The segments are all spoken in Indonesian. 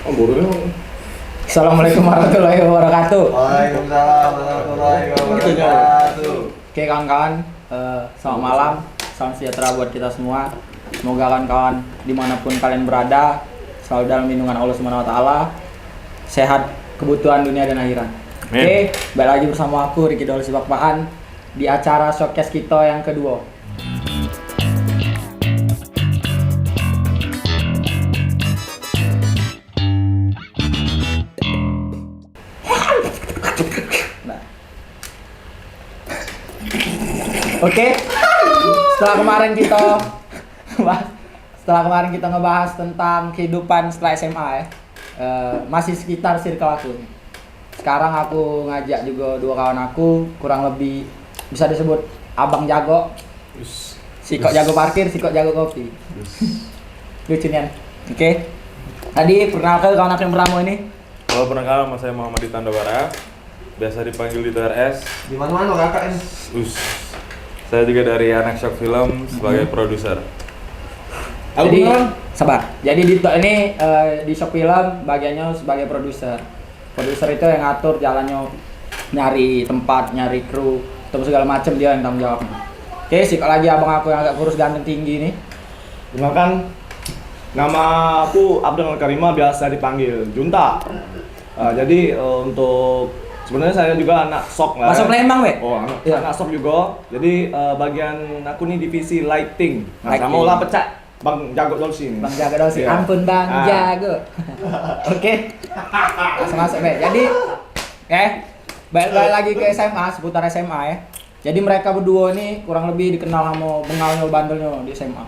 Oh, bodohnya. Assalamualaikum warahmatullahi wabarakatuh. Waalaikumsalam warahmatullahi wabarakatuh. Oke kawan-kawan, selamat malam, salam sejahtera buat kita semua. Semoga kawan-kawan dimanapun kalian berada selalu dalam lindungan Allah Subhanahu Wa Taala, sehat, kebutuhan dunia dan akhirat. Oke, balik lagi bersama aku Ricky Dol Sibakpaan di acara showcase kita yang kedua. Oke, setelah kemarin kita ngebahas tentang kehidupan setelah SMA ya, masih sekitar circle aku. Sekarang aku ngajak juga dua kawan aku, kurang lebih bisa disebut abang jago, si kok jago parkir, si kok jago kopi. Lucu nih. Oke, tadi perkenalkan kawan aku yang pertama ini. Halo, perkenalkan, saya Muhammad Ditandawara, biasa dipanggil Dito RS. Di mana kakak ini? Saya juga dari anak Shock Film sebagai produser. Jadi sabar. Jadi Dito ini di Shock Film bagiannya sebagai produser. Produser itu yang ngatur jalannya, nyari tempat, nyari kru, atau segala macam dia yang tanggung jawabnya. Oke, sih kalau lagi abang aku yang agak kurus ganteng tinggi nih. Kenalkan, nama aku Abdul Karima, biasa dipanggil Junta. Jadi untuk sebenarnya saya juga anak sok lah. Masuk Lembang, weh? Oh, anak sok juga. Jadi bagian aku nih divisi lighting. Nah, Lighting. sama ulah pecah Bang Jago Dolsi nih. Bang Jago dong sih. Iya. Ampun Bang Jago. Oke. Masuk weh. Jadi balik lagi ke SMA, seputar SMA ya. Jadi mereka berdua nih kurang lebih dikenal sama bengalnya bandelnya di SMA.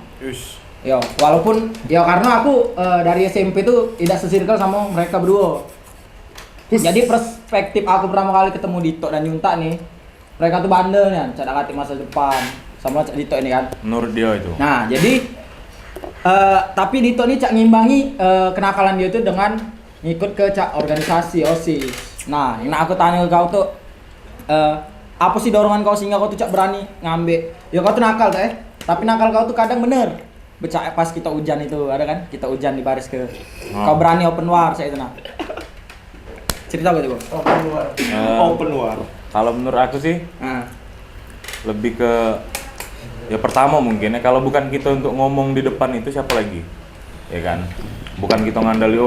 Yo, walaupun karena aku dari SMP tuh tidak sesirkel sama mereka berdua. Jadi perspektif aku pertama kali ketemu Dito dan Yunta nih, mereka tuh bandelnya, cadak hati masa depan sama Dito ini kan. Menurut dia itu. Nah, jadi tapi Dito nih cak ngimbangi kenakalan dia tuh dengan ngikut ke cak organisasi OSIS. Nah, yang aku tanya ke kau tuh apa sih dorongan kau sehingga kau tuh cak berani ngambil? Ya kau tuh nakal tuh tapi nakal kau tuh kadang bener. Becak pas kita hujan itu ada kan? Kita hujan di baris ke. Kau berani open war saya itu nah. Cerita apa tuh? Open war. Kalau menurut aku sih lebih ke ya pertama mungkin ya, kalau bukan kita untuk ngomong di depan itu siapa lagi, ya kan? Bukan kita ngandali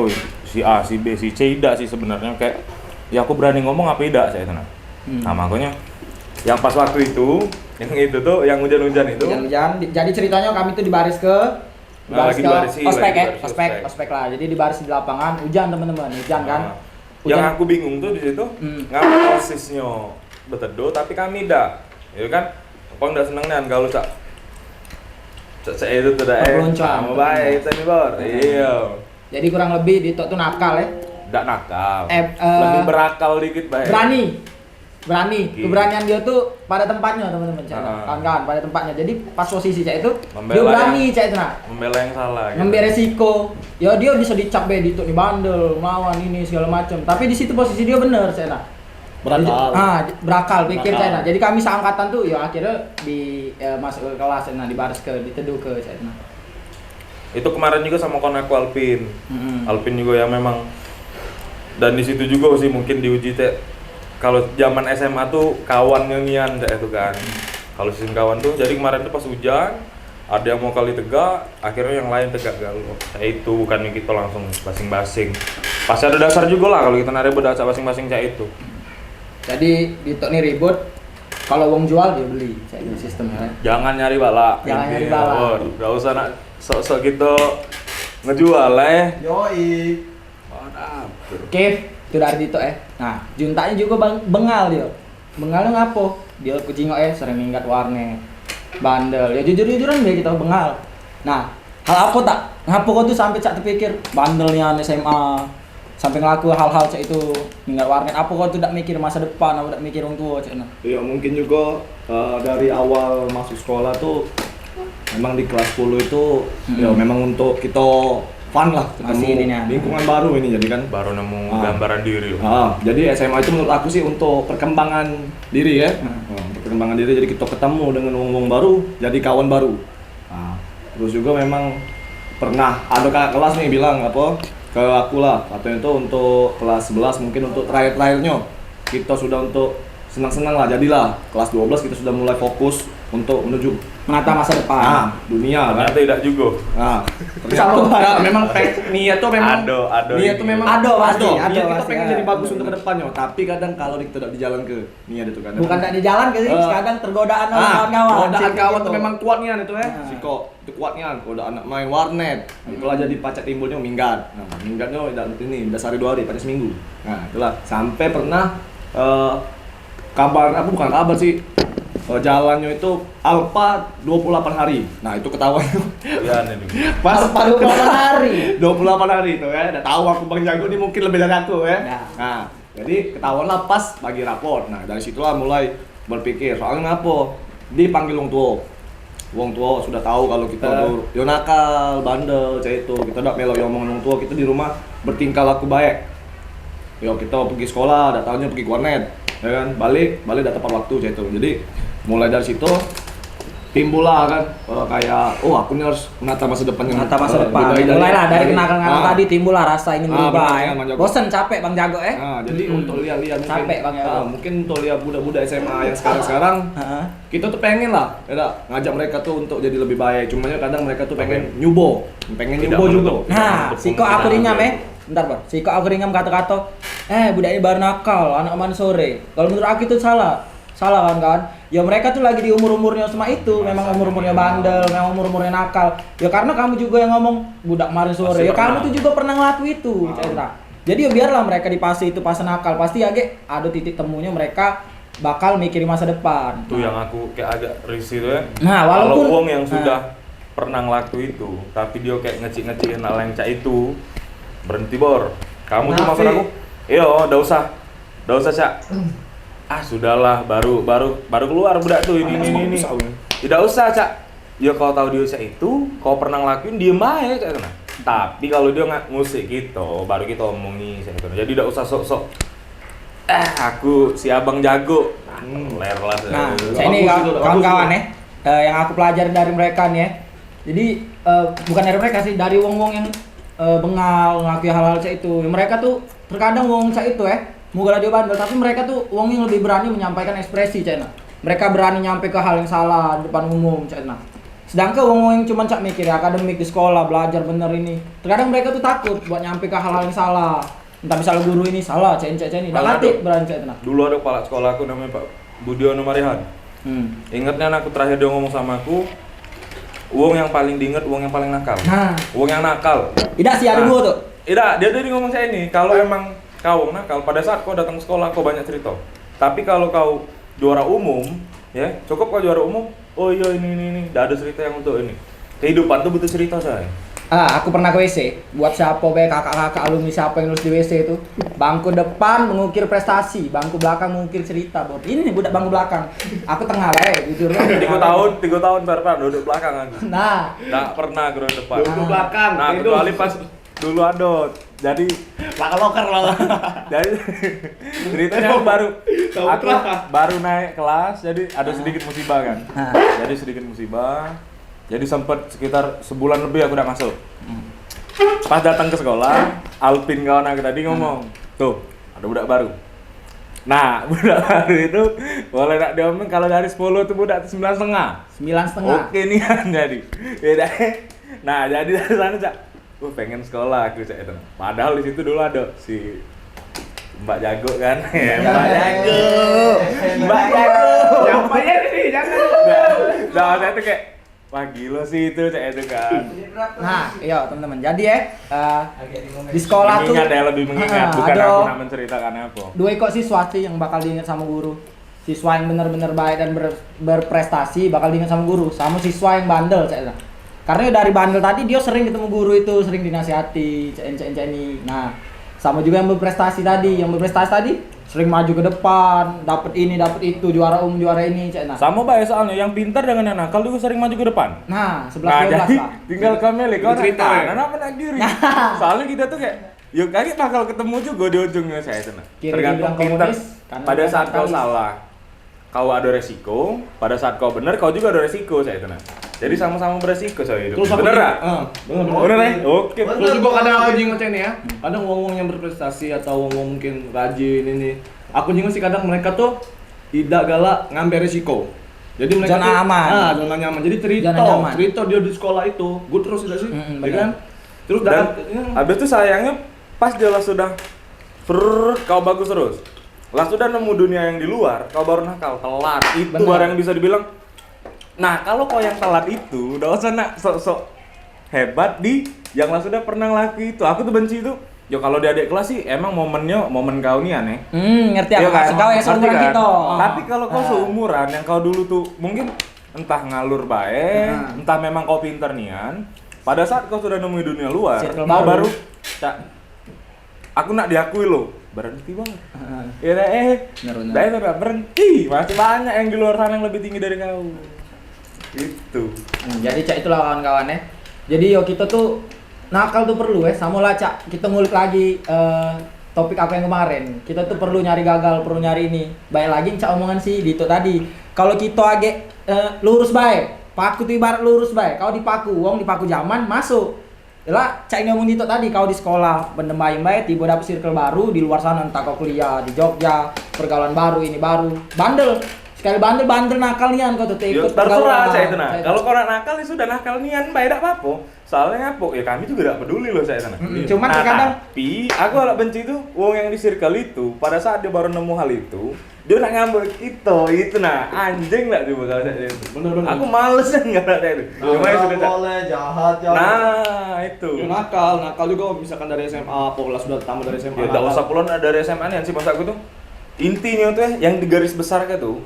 si A, si B, si C, tidak sih sebenarnya, kayak ya aku berani ngomong apa tidak saya itu nah makanya yang pas waktu itu yang itu tuh yang hujan-hujan itu Hujan-hujan. Jadi ceritanya kami tuh di baris ke lagi baris sih, ospek ya, lagi baris ospek lah. Jadi di baris di lapangan hujan teman-teman, hujan kan. Yang aku bingung tuh di situ ngapa posisinya beteduh tapi kami tidak, ya kan? Apa nggak seneng nih kalau cak itu tuh dah mau baik tadi bor. Iya. Jadi kurang lebih Dito tuh nakal ya. Nggak nakal. Lebih berakal dikit baik. Berani. Keberanian dia tuh pada tempatnya teman-teman cak. Kawan-kawan pada tempatnya. Jadi pas posisi cak itu dia berani cak itu nah. Membela yang salah. Gitu. Ngambil resiko. Ya dia bisa dicap Dito nih bandel, melawan ini segala macam. Tapi di situ posisi dia bener cak nah. Berakal pikir cak nah. Jadi kami seangkatan tuh ya akhirnya masuk ke kelas nah, di baris ke diteduh ke cak nah. Itu kemarin juga sama konakku Alpin. Alpin juga yang memang, dan di situ juga sih mungkin diuji teh. Kalau zaman SMA tuh kawan nyanyian teh itu kan. Kalau sistem kawan tuh, jadi kemarin tuh pas hujan ada yang mau kali tegak, akhirnya yang lain tegak galau. Itu bukan yang kita langsung basing-basing. Pasti ada dasar juga lah kalau kita narik berdasar basing-basing cak itu. Jadi Dito nih ribut, kalau wong jual dia beli, cak itu sistemnya kan. Jangan nyari bala. Jangan nyari bala. Gak usah nak sok-sok kita ngejual Yoi. Oke, itu dari Dito Nah, Juntanya juga bengal dia. Bengalnya ngapo? Dia kucingok sering minggat warnet. Bandel. Ya jujur-jujuran dia kita bengal. Nah, hal apa tak? Ngapo kau tuh sampai cak terpikir bandelnya SMA sampai ngelaku hal-hal cak itu minggat warnet. Apa kau tuh tidak mikir masa depan, apa tidak mikir orang tua cak nah? Iya, mungkin juga dari awal masuk sekolah tuh memang di kelas 10 itu ya memang untuk kita fun lah, ketemu lingkungan baru ini jadi kan baru nemu gambaran diri loh. Jadi SMA itu menurut aku sih untuk perkembangan diri ya. Perkembangan diri, jadi kita ketemu dengan wong-wong baru, jadi kawan baru. Terus juga memang pernah ada kakak kelas nih bilang apa ke aku lah, katanya itu untuk kelas 11 mungkin untuk terakhir-terakhirnya kita sudah untuk senang-senang lah, jadilah kelas 12 kita sudah mulai fokus untuk menuju Menata masa depan. dunia kan. Ternyata tidak juga. Nah, ternyata memang niat tuh memang niat tuh memang Pasti. niat kita Pasti, pengen ya. jadi bagus untuk kedepannya, tapi kadang kalau kita tidak di jalan ke niat itu kadang Bukan tak di jalan ke sih, kadang tergodaan oleh kawan-kawan. godaan Sih, kawan gitu. tuh memang kuat nian itu ya. Nah. Siko itu kuat nian, udah anak main warnet. Itulah jadi pacak timbulnya minggat. Nah, minggatnya udah ini udah sehari 2 hari, pacar seminggu. Nah, itulah sampai pernah kabar bukan kabar sih. Jalannya itu Alpa 28 hari. Nah, itu ketahuan. Iya nih. Pas Paru 28 hari. 28 hari itu ya. Udah tahu aku Bang Jago ini mungkin lebih dari aku ya. Nah. Nah, jadi ketahuan lah pas bagi rapor. Nah, dari situlah mulai berpikir, soalnya ngapa? Dipanggil wong tua. Wong tua sudah tahu kalau kita tuh yo nakal, bandel, kayak itu. Kita udah melo ngomong wong tua, kita di rumah bertingkah laku baik. Yo kita pergi sekolah, udah tahunya pergi ke warnet. Ya kan? Balik udah tepat waktu kayak itu. Jadi mulai dari situ timbul lah kan kayak aku ini harus menata masa depan yang Menata masa depan. beda-beda. Mulailah dari kenakalan tadi timbul lah rasa ingin berubah. benar, Ya. Bang Jago. Bosen capek Bang Jago Jadi untuk lihat-lihat mungkin Capek, Bang, ya. mungkin untuk lihat budak-budak SMA yang sekarang Heeh. kita tuh pengen lah ngajak mereka tuh untuk jadi lebih baik. Cumanya kadang mereka tuh pengen nyubo Tidak juga. menutup. Nah, Siko aku ringam bentar Bang. Siko aku ringam kata-kata, budak ini baru nakal, anak man sore. Kalau menurut aku itu salah kan? Ya mereka tuh lagi di umur-umurnya sama itu, memang umur-umurnya bandel, memang umur-umurnya nakal. Ya karena kamu juga yang ngomong budak kemarin sore, Pasti ya kamu pernah. tuh juga pernah ngelakuin itu, Citra. Jadi ya biarlah mereka di fase itu, fase nakal, pasti ya ada titik temunya mereka bakal mikirin masa depan. Itu yang aku kayak agak risih tuh ya. Nah, walaupun kalau uang yang sudah pernah ngelakuin itu, tapi dia kayak ngecik-ngecikin hal yang cak itu, berhenti Bor. Kamu tuh maksud aku, udah usah Cak. Sudahlah, baru keluar budak tuh ini. Tidak usah Cak. Ya kalau tahu dia usia itu, kau pernah ngelakuin diem aja Cak. Nah, tapi kalau dia nggak ngusik gitu, baru kita omongin Cak. Jadi tidak usah sok-sok. Aku si abang jago. Ler lah. Nah, Bagus ini itu, kawan-kawan bagus yang aku pelajari dari mereka nih ya. Jadi bukan dari mereka sih, dari wong-wong yang bengal ngelakuin hal-hal kayak itu. Mereka tuh terkadang wong kayak itu muga dia bandel, tapi mereka tuh wong yang lebih berani menyampaikan ekspresi Cina. Mereka berani nyampe ke hal yang salah di depan umum Cina. Sedangkan wong yang cuma cak mikir akademik di sekolah belajar bener ini. Terkadang mereka tuh takut buat nyampe ke hal-hal yang salah. Entah misalnya guru ini salah, ini. Dah latih berani Cina. Dulu ada kepala sekolah aku namanya Pak Budiono Marihan. Ingatnya aku terakhir dia ngomong sama aku, uang yang paling diinget uang yang paling nakal. Nah, Uang yang nakal. tidak sih ada dua tuh. Tidak, dia tadi ngomong saya ini, kalau emang kau nakal pada saat kau datang sekolah kau banyak cerita. Tapi kalau kau juara umum, ya cukup kau juara umum. Oh iya ini, tidak ada cerita yang untuk ini. Kehidupan tuh butuh cerita saya. Aku pernah ke WC. Buat siapa kakak-kakak alumni siapa yang nulis di WC itu. Bangku depan mengukir prestasi, bangku belakang mengukir cerita. Ini nih budak bangku belakang. Aku tengah lah jujur. 3 tahun pernah duduk belakang aku. Nah, Nggak pernah ke depan. Duduk belakang. Nah, itu. kecuali pas dulu ada. Jadi Belakang loker malah. jadi ceritanya aku baru naik kelas, jadi ada sedikit musibah kan. Jadi sedikit musibah. Jadi sempat sekitar sebulan lebih aku udah masuk. Pas datang ke sekolah, Alpin kawan aku tadi ngomong, tuh ada budak baru. Nah, budak baru itu boleh tak diomong kalau dari 10 tuh budak tuh 9,5. 9,5. Oke nih kan jadi. Beda. Nah, jadi dari sana Cak. Pengen sekolah aku Cak itu. Padahal di situ dulu ada si Mbak Jago kan. Mbak Jago. Siapanya ini? Jangan. Nah, saya tuh kayak wah gila sih itu Cak itu kan. Nah, iya teman-teman. Jadi di sekolah tuh Mengingat ya, lebih mengingat, bukan ada aku nak menceritakan apa. 2 ekor siswa sih yang bakal diingat sama guru. Siswa yang benar-benar baik dan berprestasi bakal diingat sama guru. Sama siswa yang bandel saya bilang. Karena dari bandel tadi dia sering ketemu guru itu, sering dinasihati, ini. Nah, sama juga yang berprestasi tadi, sering maju ke depan, dapat ini, dapat itu, juara juara ini, Nah. Sama baik soalnya yang pintar dengan yang nakal juga sering maju ke depan. Nah, 11-12 Nah, jadi lah. tinggal kembali kau Cerita, cerita, ya? apa nak kiri. Soalnya kita tuh kayak yuk kaget bakal ketemu juga di ujungnya saya sana. Kiri Tergantung dibilang pintar. komunis, kanan Pada dibilang saat kau kapitalis. salah, kau ada resiko. Pada saat kau benar, kau juga ada resiko saya sana. Jadi sama-sama beresiko coy hidup. Terus aku Bener juga- gak? bener. Bener ya? Oke. Bener. Terus juga kadang aku juga ngecek nih ya. Kadang wong-wong yang berprestasi atau wong-wong mungkin rajin ini. Aku juga sih kadang mereka tuh tidak galak ngambil risiko. Jadi mereka Zona tuh, aman. zona nyaman. Jadi cerita Zona nyaman. dia di sekolah itu, gue terus tidak sih, ya benar. kan? Terus Dan ya, habis itu sayangnya pas dia lah sudah kau bagus terus. Lah sudah nemu dunia yang di luar, kau baru nakal, telat. Itu Benar. barang yang bisa dibilang. Nah, kalau kau yang telat itu, udah usah nak sok-sok hebat di yang lah sudah pernah ngelakuin itu. Aku tuh benci itu. Yo kalau di adik kelas sih emang momennya momen kau nih aneh. Ngerti aku. Iya kan? Kau yang Ngerti seumuran kan? kita. Tapi kalau kau Ah. seumuran yang kau dulu tuh mungkin entah ngalur baik, Ah. entah memang kau pinter nian. Pada saat kau sudah nemui dunia luar, Circle kau baru. baru Cak, aku nak diakui lo, berhenti banget. Heeh. Ya Benar-benar. dah itu dah berhenti. Masih banyak yang di luar sana yang lebih tinggi dari kau. Itu. Jadi Cak itulah kawan-kawan ya. Jadi yo kita tuh nakal tuh perlu ya. Sama lah Cak, kita ngulik lagi topik apa yang kemarin. Kita tuh perlu nyari gagal, perlu nyari ini. Baik lagi Cak omongan si Dito tadi. Kalau kita agak lurus baik, paku tuh ibarat lurus baik. Kau dipaku, wong dipaku zaman masuk. Lah Cak ini ngomong Dito tadi, kau di sekolah benem baik, tiba dapet circle baru di luar sana, entah kau kuliah di Jogja, pergaulan baru ini baru, bandel. Sekali bandel nakal nian kau tuh Yo, ikut terserah saya itu nah. Saya Kalau kau nak nakal ya sudah nakal nian, baik tak apa-apa. Soalnya apa? Ya kami juga tidak peduli loh saya sana. Cuman Nah, terkadang tapi aku agak benci tuh wong yang di circle itu pada saat dia baru nemu hal itu, dia nak ngambil itu nah anjing lah coba kalau saya itu. Bener-bener. Aku males enggak ada itu. Cuma ya sudah. boleh jahat jahat. Nah, itu. ya nakal juga misalkan dari SMA, pola sudah tamat dari SMA. Ya enggak usah pulon dari SMA nih sih masa aku tuh. Intinya tuh ya yang di garis besar kayak tuh.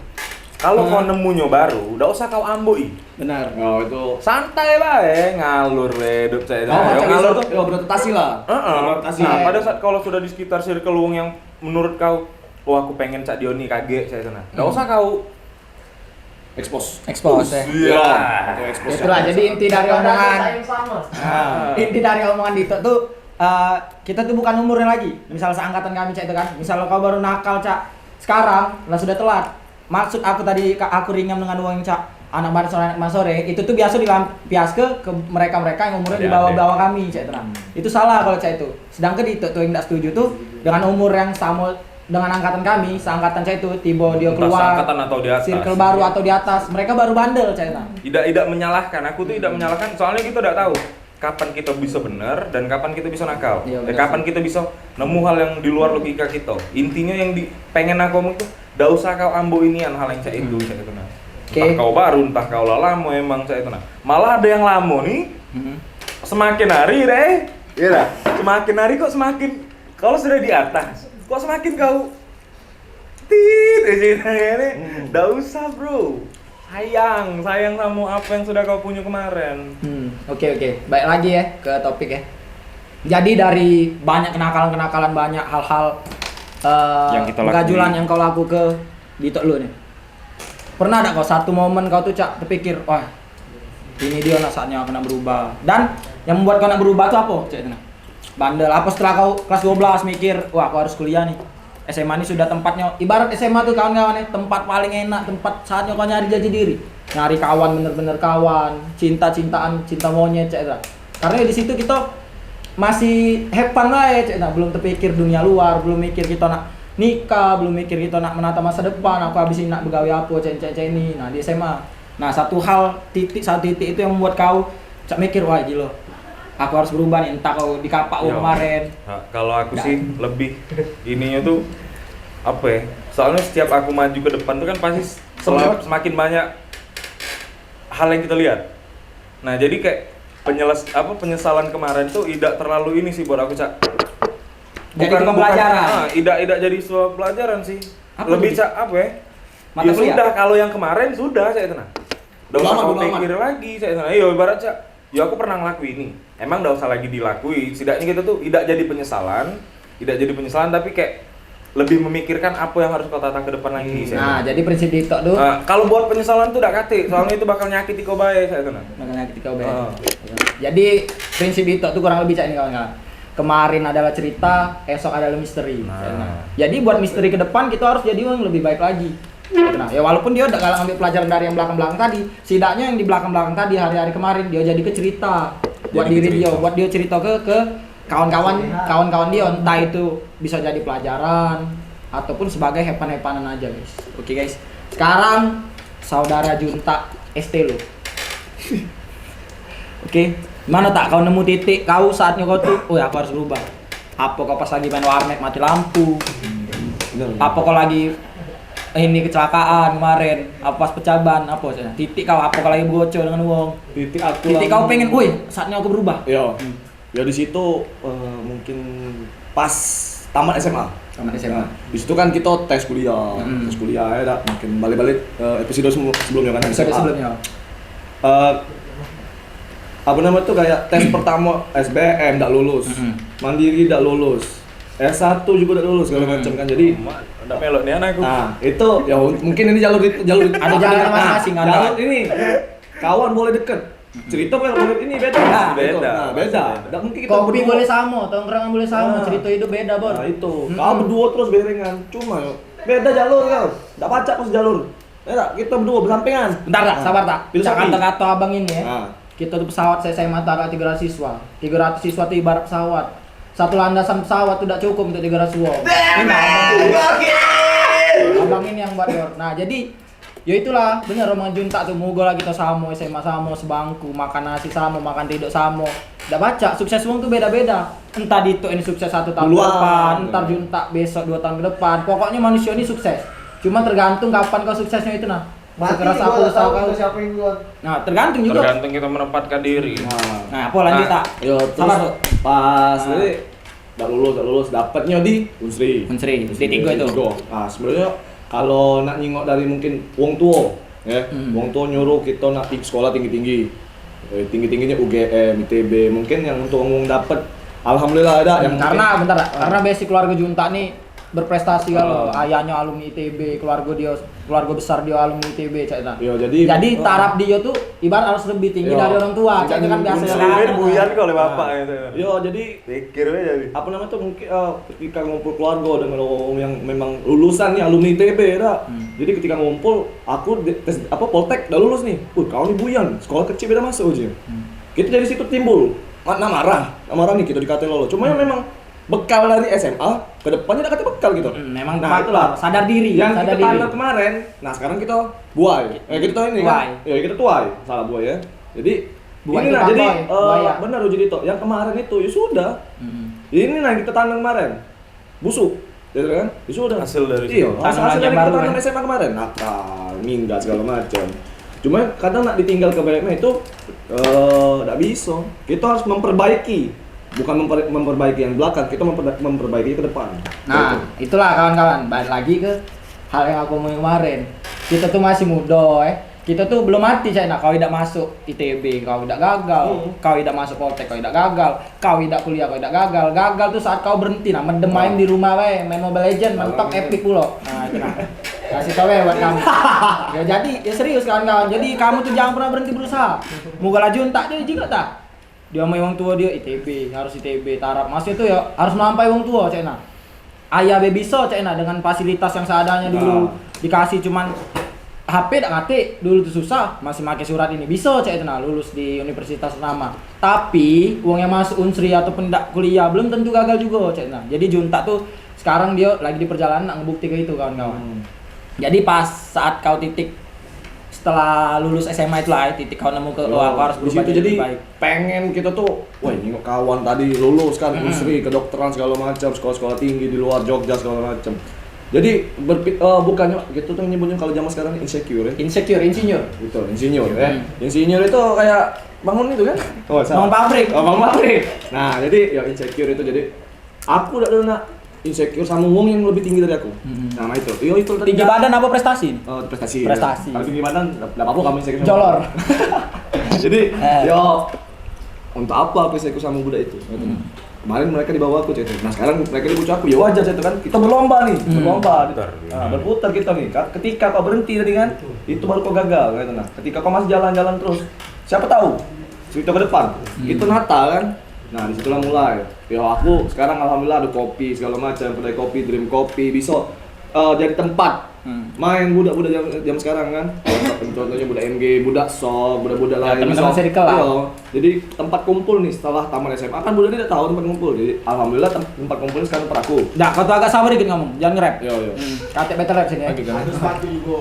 Kalau kau nemunya baru, udah usah kau amboi. benar. Oh itu. Santai bae, ngalur we hidup saya. Oh, Yang ngalur tuh. beradaptasi lah. Beradaptasi. Nah, pada saat kalau sudah di sekitar circle wong yang menurut kau, oh aku pengen Cak Dioni kaget saya sana. Enggak usah kau Expose. Expose ya. Iya. Itu expose. Itulah jadi inti dari omongan Yang sama. inti dari omongan Dito tuh kita tuh bukan umurnya lagi. Misal seangkatan kami Cak itu kan. Misal kau baru nakal Cak sekarang lah sudah telat. Maksud aku tadi aku ringam dengan uang Cak anak baru sore anak sore itu tuh biasa dilampias ke mereka-mereka yang umurnya di bawah-bawah kami Cak itu. Itu salah kalau Cak itu. Sedangkan Dito tuh yang tidak setuju tuh dengan umur yang sama dengan angkatan kami, seangkatan Cak itu tiba dia Entah keluar seangkatan atau di atas. circle baru atau di atas, mereka baru bandel Cak itu. tidak menyalahkan. Aku tuh tidak menyalahkan. Soalnya kita tidak tahu kapan kita bisa benar dan kapan kita bisa nakal. Iya, benar. Kapan kita bisa nemu hal yang di luar logika kita. Intinya yang pengen aku ngomong tuh, tidak usah kau ambo inian hal yang Cak itu, Cak itu nah. Oke. Entah kau baru, entah kau lama emang Cak itu nah. Malah ada yang lama nih. Semakin hari deh, iya dah. Semakin hari kok semakin kalau sudah di atas, kok semakin kau ini. Nggak usah bro. Sayang sama apa yang sudah kau punya kemarin. Oke. Baik lagi ya ke topik ya. Jadi dari banyak kenakalan banyak hal-hal Yang kita lakuin. kegajulan yang kau laku ke Dito lu nih. Pernah ada kau satu momen kau tuh Cak terpikir, wah ini dia saatnya kena berubah. Dan yang membuat kau nak berubah tuh apa Cak itu nah? Bandel. Apa setelah kau kelas 12 mikir, wah aku harus kuliah nih. SMA ini sudah tempatnya, ibarat SMA tuh kawan-kawan ya, tempat paling enak, tempat saatnya kau nyari jati diri. Nyari kawan, bener-bener kawan, cinta-cintaan, cinta monyet Cak itu. Karena di situ kita masih have fun lah ya Cak, belum terpikir dunia luar, belum mikir kita nak nikah, belum mikir kita nak menata masa depan, aku habisin nak begawe apa Cak ini. Nah di SMA, nah satu titik itu yang membuat kau Cak mikir, wah gila, aku harus berubah nih, entah kau dikapak Iya. kemarin. Nah, kalau aku sih lebih ininya tuh apa ya? Soalnya setiap aku maju ke depan tuh kan pasti semakin banyak hal yang kita lihat. Nah jadi kayak penyesalan kemarin tuh tidak terlalu ini sih buat aku Cak. Jadi itu pembelajaran. Tidak jadi sebuah pelajaran sih. Apa Lebih jadi? Cak apa ya? Mata Ya kuliah? sudah kalau yang kemarin sudah saya tenang. Udah usah kau pikir lagi saya tenang. Ayo ibarat Cak. Ya aku pernah ngelakuin ini. Emang udah usah lagi dilakui. Setidaknya kita tuh tidak jadi penyesalan tapi kayak lebih memikirkan apa yang harus kau tata ke depan lagi. saya Nah tenang. jadi prinsip Dito tuh Kalau buat penyesalan tuh udah kate, soalnya itu bakal nyakiti kau baik saya tenang. makanya ketika UBM. Ah. Jadi prinsip Dito tuh kurang lebih Cak ini kawan-kawan. Kemarin adalah cerita, esok adalah misteri. Nah. Jadi buat misteri ke depan kita harus jadi yang lebih baik lagi. Nah, ya walaupun dia udah gak ngambil pelajaran dari yang belakang-belakang tadi, setidaknya yang di belakang-belakang tadi hari-hari kemarin dia jadi ke cerita buat Jadi ke diri dia, cerita. buat dia cerita ke kawan-kawan dia, entah itu bisa jadi pelajaran ataupun sebagai hepan-hepanan aja guys. Oke guys, sekarang saudara Junta ST lo. Oke, mana tak kau nemu titik kau saatnya kau tuh, oh ya aku harus berubah. Apa kau pas lagi main warnet mati lampu? Bener. Apa kau lagi ini kecelakaan kemarin? Apa pas pecah ban? Apa sih? Titik kau apa kau lagi bocor dengan uang? Titik aku Titik kau pengen, woi, saatnya aku berubah. Ya, ya di situ mungkin pas tamat SMA. Sama SMA. Nah, di situ kan kita tes kuliah, tes kuliah ya, dah. Mungkin balik-balik episode sebelumnya kan. Episode SMA. sebelumnya. Apa namanya tuh kayak tes pertama SBM nggak lulus, mandiri nggak lulus, S1 juga nggak lulus segala macam kan. Jadi Udah melok nih anakku. nah itu ya mungkin ini jalur Ada jalan masing-masing, ada. jalur ini kawan boleh deket, cerita boleh ini beda. Nah, gitu. beda. Nah, beda. Nggak mungkin kita Kopi berdua. boleh sama, tongkrongan boleh sama, Nah. cerita hidup beda, Bor. Nah itu, kau berdua terus berengan, cuma yuk, beda jalur kau, nggak baca pas jalur. Ya tak, kita berdua bersampingan. Bentar tak, sabar tak. Filosofi. Kata-kata abang ini ya. Nah. Kita tuh pesawat SMA ada 300 siswa. 300 siswa itu ibarat pesawat. Satu landasan pesawat tidak cukup untuk 300 wong. Abang ini yang buat Yor. Nah, jadi ya itulah bener Roman Junta tuh mugo lah kita sama SMA sama sebangku, makan nasi sama, makan tidur sama. Udah baca, sukses wong tuh beda-beda. Entah Dito ini sukses 1 tahun ke Peluang. depan, entar Junta besok 2 tahun ke depan. Pokoknya manusia ini sukses. Cuma tergantung kapan kau suksesnya itu nah. Mati Sekeras gua apa udah usaha tahu kau. kita siapa yang duluan. Nah, tergantung juga. Tergantung kita menempatkan diri. Nah, apa lanjut Nah, tak? Yo terus Sabar. pas Nah. jadi nggak lulus dapatnya di Unsri. Unsri D3 itu. Nah sebenarnya kalau nak nyingok dari mungkin wong tua, ya, wong tua nyuruh kita nak sekolah tinggi-tinggi, tinggi-tingginya UGM, ITB, mungkin yang untuk wong dapat, alhamdulillah ada yang Karena mungkin- bentar tak, karena basic keluarga Junta nih berprestasi kalau ayahnya alumni ITB, keluarga besar dia alumni ITB cak itu. Iya, jadi taraf dia tuh ibarat harus lebih tinggi Iya. dari orang tua. Cak itu kan biasa Unsur. kan. Buyan kok oleh bapak gitu. Yo jadi Pikir aja jadi. apa namanya tuh mungkin ketika ngumpul keluarga dengan orang yang memang lulusan nih alumni ITB dah. Jadi ketika ngumpul aku tes Poltek udah lulus nih. Kau nih Buyan, sekolah kecil beda masuk aja. Kita dari situ timbul marah nih kita dikatain lolo. Cuma yang memang bekal dari SMA ke depannya udah kata bekal gitu. Memang Nah, faktor, itulah sadar diri, yang sadar kita diri. tanam kemarin. Nah, sekarang kita buai. Kita ini Buai. kan. Ya, kita tuai. Salah buai ya. Jadi Buai ini itu nah jadi tantoy, buaya. benar jadi toh. Yang kemarin itu ya sudah. Ini nah yang kita tanam kemarin. Busuk. Ya kan? Ya sudah. Hasil dari Iya, situ. Tanam hasil lagi dari yang kita baru, tanam kan? SMA kemarin. Nakal, minggat segala macam. Cuma kadang nak ditinggal ke banyaknya itu nggak bisa. Kita harus memperbaiki. Bukan memperbaiki yang belakang, kita memperbaiki ke depan. Nah, itulah kawan-kawan. Balik lagi ke hal yang aku omongin kemarin. Kita tuh masih muda, Kita tuh belum mati, Cina. Kau tidak masuk ITB, kau tidak gagal. Kau tidak masuk Poltek, kau tidak gagal. Kau tidak kuliah, kau tidak gagal. Gagal tuh saat kau berhenti, nah mendem main di rumah, main Mobile Legends, mentok epic pulo. Nah, itu nah. Kasih tau buat kamu. Ya jadi, ya serius kawan-kawan. Jadi kamu tuh jangan pernah berhenti berusaha. Moga Junta dia juga tak. Dia sama wong tua dia ITB, harus ITB, taraf. Maksudnya tuh ya harus melampaui wong tua, Cina. Ayah be bisa, Cina, dengan fasilitas yang seadanya dulu. Dikasih cuman HP tak ngerti, dulu tuh susah, masih pakai surat ini. Bisa, Cina, lulus di universitas ternama. Tapi uang yang masuk Unsri ataupun tidak kuliah belum tentu gagal juga, Cina. Jadi Junta tuh sekarang dia lagi di perjalanan ngebukti ke itu, kawan-kawan. Jadi pas saat kau titik setelah lulus SMA itu lah, titik kau nemu ke aku harus di berubah situ jadi lebih baik. pengen kita tuh, wah ini kawan tadi lulus kan, Unsri, kedokteran segala macam, sekolah-sekolah tinggi di luar Jogja segala macam. Jadi bukannya gitu tuh nyebutnya kalau zaman sekarang insecure ya. Insecure, insinyur. Betul, insinyur ya. Insinyur itu kayak bangun itu kan? Oh, Bangun pabrik. Oh, bangun pabrik. Nah, jadi ya insecure itu jadi aku udah nak insecure sama wong yang lebih tinggi dari aku. Nah, itu. Yo itu tadi. Tinggi badan apa prestasi? Prestasi. Prestasi. Ya. Kalau tinggi badan enggak apa-apa kamu insecure. sama Jolor. aku. Jadi, yo untuk apa aku insecure sama budak itu? Kemarin mereka di bawah aku cerita. Nah, sekarang mereka di bawah aku. Ya wajar itu kan. Kita berlomba nih, berlomba. Nah, berputar kita nih. Ketika kau berhenti tadi kan, itu baru kau gagal gitu nah. Ketika kau masih jalan-jalan terus, siapa tahu cerita ke depan. Itu Natal kan. Nah, disitulah mulai. Ya aku sekarang alhamdulillah ada kopi segala macam, kedai kopi, Dream Kopi, bisa jadi tempat Main budak-budak jam sekarang kan. Contohnya budak MG, budak Sol, budak-budak lain. Teman-teman circle lah. Iya. Jadi tempat kumpul nih setelah taman SMA kan budak tidak tahu tempat kumpul. Jadi alhamdulillah tempat kumpulnya sekarang per aku. Nah, kau tuh agak sabar dikit ngomong, jangan nge-rap. Yo. Katek battle rap sini ya. Lagi kan. Ada sepatu juga.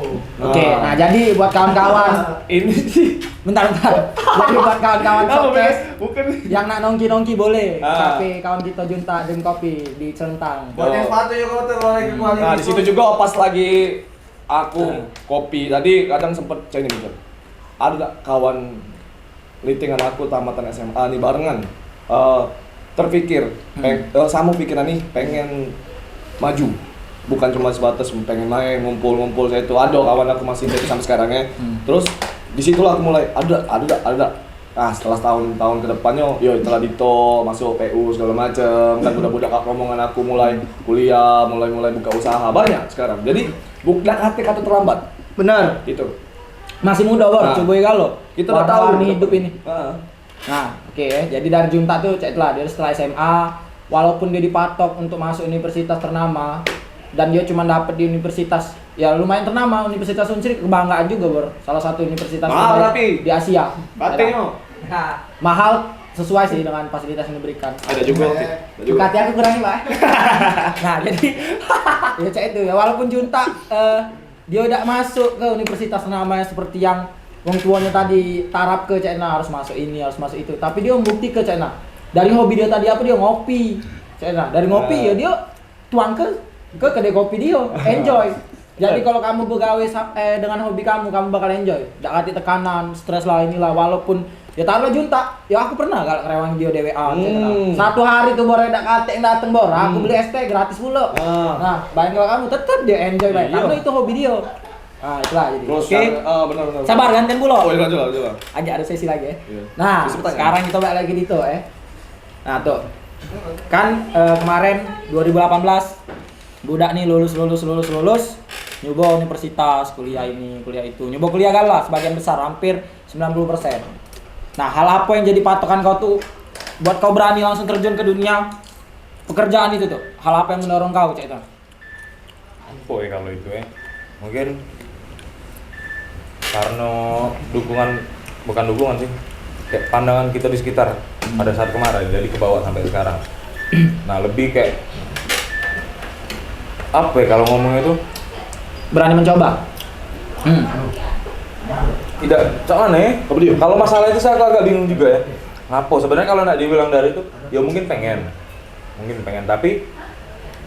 Oke, nah jadi buat kawan-kawan, Ini sih. bentar. Jadi buat kawan-kawan showcase Bukan. yang nak nongki-nongki boleh. Ah. Tapi kawan kita Junta dan kopi di Celentang. Buat yang sepatu ya kalau terlalu kuali. Nah, di situ juga pas lagi aku kopi tadi kadang sempet cek ini Bang. Ada tak kawan litingan aku tamatan SMA nih barengan terpikir sama pikiran nih pengen maju, bukan cuma sebatas pengen main ngumpul saya itu ada kawan aku masih dari sampai sekarang ya. Terus disitulah aku mulai ada. Nah setelah tahun-tahun kedepannya, yo telah dito masuk PU segala macem kan budak-budak rombongan aku mulai kuliah, mulai buka usaha banyak sekarang. Jadi bukan hati kata terlambat, Bener. gitu. Masih muda bor, Nah, coba ya kalau kita udah tahu warna-warni hidup ini. Heeh. Nah, oke ya. Jadi dari Junta tuh cek lah dia setelah SMA, walaupun dia dipatok untuk masuk universitas ternama dan dia cuma dapet di universitas ya lumayan ternama, Universitas Unsri kebanggaan juga bor. Salah satu universitas Mahal terbaik tapi. di Asia. Batenya. Nah, mahal sesuai sih dengan fasilitas yang diberikan. Ada juga. Ada juga. Hati aku kurangi pak. Nah jadi ya cek itu ya walaupun Junta dia udah masuk ke universitas namanya seperti yang wong tuanya tadi tarap ke Cina harus masuk ini harus masuk itu, tapi dia membukti ke Cina dari hobi dia tadi apa dia ngopi Cina dari ngopi ya dia tuang ke kedai kopi dia enjoy. Jadi kalau kamu begawe dengan hobi kamu bakal enjoy. Nggak hati tekanan, stres lah inilah walaupun ya taruh Junta, ya aku pernah gak ngerewang dia DWA. Satu hari tuh bor ndak kate yang dateng bor, aku beli ST gratis pula. Nah, bayang kalau kamu tetap dia enjoy baik, karena itu hobi dia. Nah, itulah jadi. Oke. Benar. Sabar gantian pula. Oh, lanjut. Ajak ada sesi lagi ya. Iya. Nah, Sesi pertanyaan. sekarang kita balik lagi di tuh ya. Nah, tuh. Kan kemarin 2018 budak nih lulus nyoba universitas, kuliah ini, kuliah itu. Nyoba kuliah galah sebagian besar hampir 90%. Nah, hal apa yang jadi patokan kau tuh buat kau berani langsung terjun ke dunia pekerjaan itu tuh? Hal apa yang mendorong kau, Cek itu? Apa ya kalau itu ya? Mungkin karena bukan dukungan sih, kayak pandangan kita di sekitar pada saat kemarin, jadi ke bawah sampai sekarang. Nah lebih kayak apa ya kalau ngomongnya tuh Berani mencoba. tidak soalnya ya, kalau masalah itu saya agak bingung juga ya. Ngapa sebenarnya kalau nak dibilang dari itu ya mungkin pengen tapi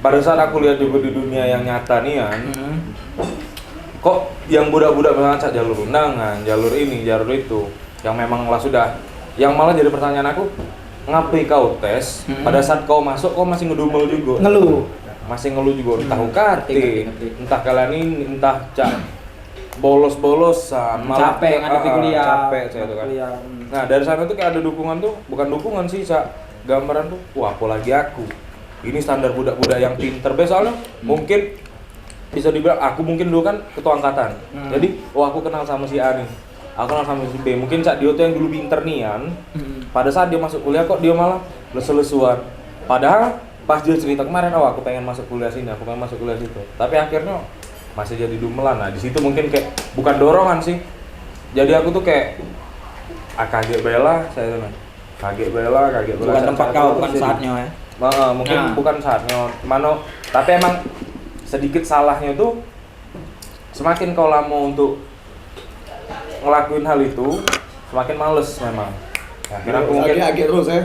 pada saat aku lihat juga di dunia yang nyata nih kok yang budak-budak mengacak jalur undangan, jalur ini, jalur itu yang memang yang malah jadi pertanyaan aku, ngapain kau tes pada saat kau masuk kau masih ngedumel juga, masih ngeluh juga, entah UKT, entah kalian ini, entah bolos-bolosan, malah capek ngadepi kuliah, capek saya tuh kan. Nah dari sana tuh kayak ada dukungan tuh, bukan dukungan sih, gambaran tuh, wah apalagi aku, ini standar budak-budak yang pinter, soalnya mungkin bisa dibilang aku mungkin dulu kan ketua angkatan, jadi aku kenal sama si A nih, aku kenal sama si B, mungkin dia tuh yang dulu pinter nian, pada saat dia masuk kuliah kok dia malah lesu-lesuan, padahal pas dia cerita kemarin, aku pengen masuk kuliah sini, aku pengen masuk kuliah situ, tapi akhirnya masih jadi dumelan. Nah di situ mungkin kayak bukan dorongan sih, jadi aku tuh kayak kaget bela, saya tuh kaget bela. Bukan tempat kau, bukan saatnya ya. Mungkin bukan saatnya, tapi emang sedikit salahnya tuh semakin kau lama untuk ngelakuin hal itu, semakin males memang. Akhirnya aku mungkin agak terus ya.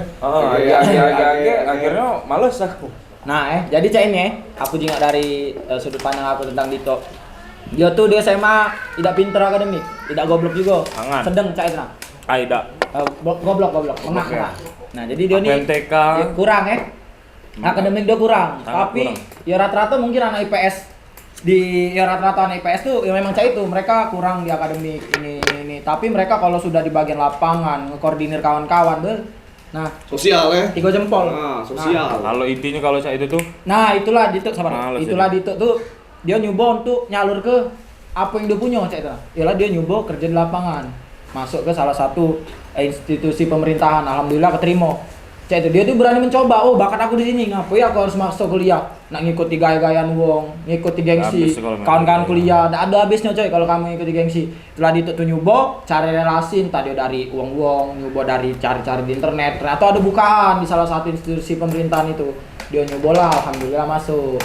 Akhirnya males aku. Nah, jadi cak ini aku juga dari sudut pandang aku tentang Dito. Dia tuh di SMA tidak pinter akademik, tidak goblok juga. Sedang cak itu nah. Tidak. Goblok. Enggak. Nah, jadi dia nih MTK kurang ya. Akademik dia kurang, tapi ya rata-rata mungkin anak IPS rata-rata anak IPS tuh ya memang cak itu, mereka kurang di akademik ini. Tapi mereka kalau sudah di bagian lapangan, ngekoordinir kawan-kawan nah, sosial ya. 3 jempol. Sosial. Kalau intinya kalau saya itu tuh, Nah, itulah Dito sabar. Males Itulah Dito tuh dia nyoba untuk nyalur ke apa yang dia punya, cak itu. Ialah dia nyoba kerja di lapangan. Masuk ke salah satu institusi pemerintahan, alhamdulillah keterima. Cak itu dia tuh berani mencoba. Oh, bakat aku di sini. Ngapain aku harus masuk kuliah? Nak ngikuti gaya-gayaan wong, ngikuti gengsi. Habis kalau Kawan-kawan memang kuliah, ndak ada habisnya coy kalau kamu ngikuti gengsi. Setelah itu tuh nyoba cari relasi, entah dia dari uang-uang, nyoba dari cari-cari di internet, atau ada bukaan di salah satu institusi pemerintahan itu. Dia nyoba lah, alhamdulillah masuk.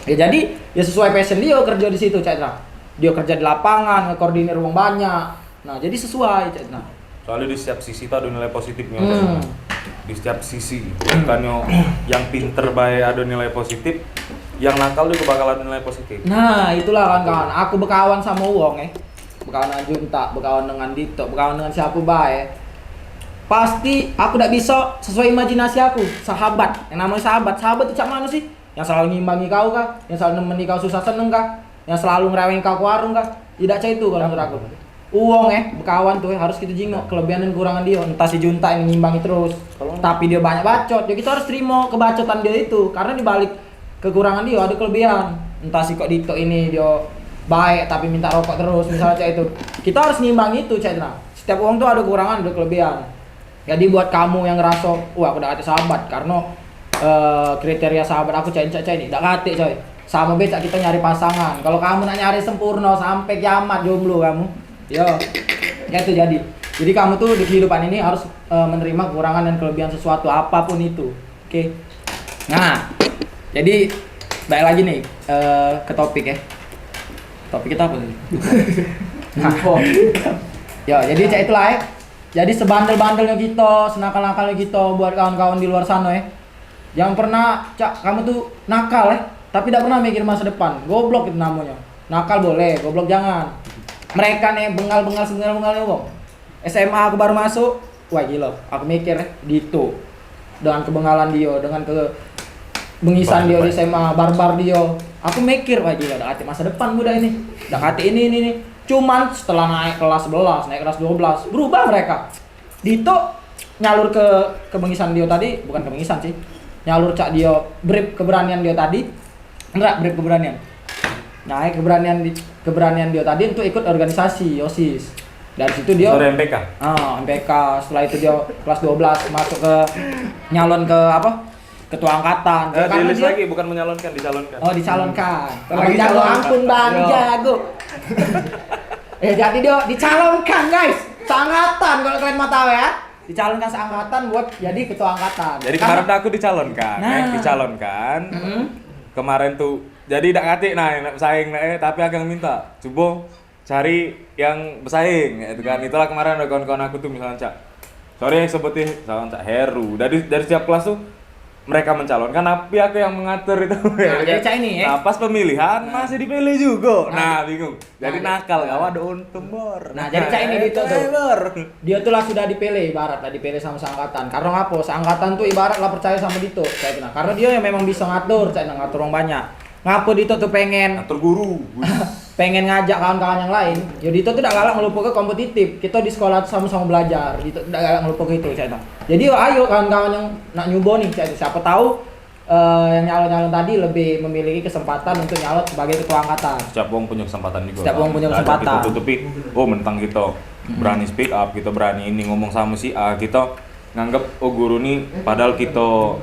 Ya jadi ya sesuai passion dia kerja di situ, Cak. Dia kerja di lapangan, ngekoordinir uang banyak. Nah, jadi sesuai, Cak. Soalnya di setiap sisi tuh ada nilai positifnya. Di setiap sisi, bukannya yang pinter baik ada nilai positif, yang nakal juga bakal ada nilai positif. Nah, itulah kawan-kawan. Aku berkawan sama uang berkawan dengan Junta, berkawan dengan Dito, berkawan dengan siapa baik. Pasti aku tidak bisa sesuai imajinasi aku. Sahabat, yang namanya sahabat itu cak mana sih? Yang selalu ngimbangi kau kah? Yang selalu nemeni kau susah seneng kah? Yang selalu ngereweng kau ke warung kah? Tidak cak itu kalau menurut aku. Uang berkawan tuh harus kita jingok kelebihan dan kekurangan dia. Entah si Junta yang ngimbangi terus, tapi dia banyak bacot. Ya kita harus terima kebacotan dia itu, karena di balik kekurangan dia ada kelebihan. Entah si kok Dito ini dia baik tapi minta rokok terus misalnya cak itu. Kita harus ngimbangi itu, Cak. Setiap uang tuh ada kekurangan, ada kelebihan. Jadi buat kamu yang ngerasa, wah aku udah ada sahabat karena kriteria sahabat aku cak ini, enggak kate coy. Sama becak kita nyari pasangan. Kalau kamu nak nyari sempurna sampai kiamat jomblo kamu. Yo, ya itu jadi. Jadi kamu tuh di kehidupan ini harus menerima kekurangan dan kelebihan sesuatu apapun itu. Oke. Nah, jadi balik lagi nih ke topik ya. Topik kita apa sih? Nah, ya jadi cak itulah ya. Jadi sebandel-bandelnya kita, senakal-nakalnya kita buat kawan-kawan di luar sana ya. Jangan pernah cak kamu tuh nakal ya, tapi tidak pernah mikir masa depan. Goblok itu namanya. Nakal boleh, goblok jangan. Mereka nih bengal-bengal sebenarnya bang. SMA aku baru masuk, wah gila. Aku mikir gitu dengan kebengalan dia, dengan kebengisan dia di SMA, barbar dia. Aku mikir wah gila, udah hati masa depan muda ini. Udah hati ini. Cuman setelah naik kelas 11, naik kelas 12, berubah mereka. Dito nyalur ke kebengisan dia tadi, bukan kebengisan sih. Nyalur cak dia, brief keberanian dia tadi. Enggak, brief keberanian. Naik keberanian dia tadi untuk ikut organisasi OSIS. Dari situ dia MPK. MPK. Setelah itu dia kelas 12 masuk ke nyalon ke apa? Ketua angkatan. Karena dia lagi bukan menyalonkan, dicalonkan. Oh, dicalonkan. Lagi jago calon. ampun Bang, jago. Jadi dia dicalonkan, guys. Seangkatan kalau kalian mau tahu ya. Dicalonkan seangkatan buat jadi ketua angkatan. Jadi kemarin aku dicalonkan, Nah. dicalonkan. Kemarin tuh jadi tidak ngatik bersaing tapi agak minta coba cari yang bersaing itu kan. Itulah kemarin ada kawan-kawan aku tuh misalnya cak sorry sebutin misalnya cak Heru dari setiap kelas tuh mereka mencalonkan tapi aku yang mengatur itu. Nah, jadi cak ini ya. Nah, pas pemilihan masih dipilih juga. Nah, bingung. Jadi nakal kawan ada untung bor. Nah, jadi cak ini Dito tuh. Dia tuh lah sudah dipilih ibarat lah dipilih sama seangkatan. Karena apa? Seangkatan tuh ibarat lah percaya sama Dito. Cak nah, karena dia yang memang bisa ngatur, cak ngatur orang banyak. Ngapa Dito tuh pengen ngatur guru. pengen ngajak kawan-kawan yang lain. Ya Dito tuh tidak galak ngelupa ke kompetitif. Kita di sekolah sama-sama belajar. Dito tidak galak ngelupa ke itu, cak. Jadi ayo kawan-kawan yang nak nyoba nih, cak. Siapa tahu yang nyalon-nyalon tadi lebih memiliki kesempatan untuk nyalon sebagai ketua angkatan. Setiap wong punya kesempatan juga. Setiap wong punya kesempatan. Kita tutupi, mentang kita berani speak up, kita berani ini ngomong sama si A, kita nganggap guru nih padahal kita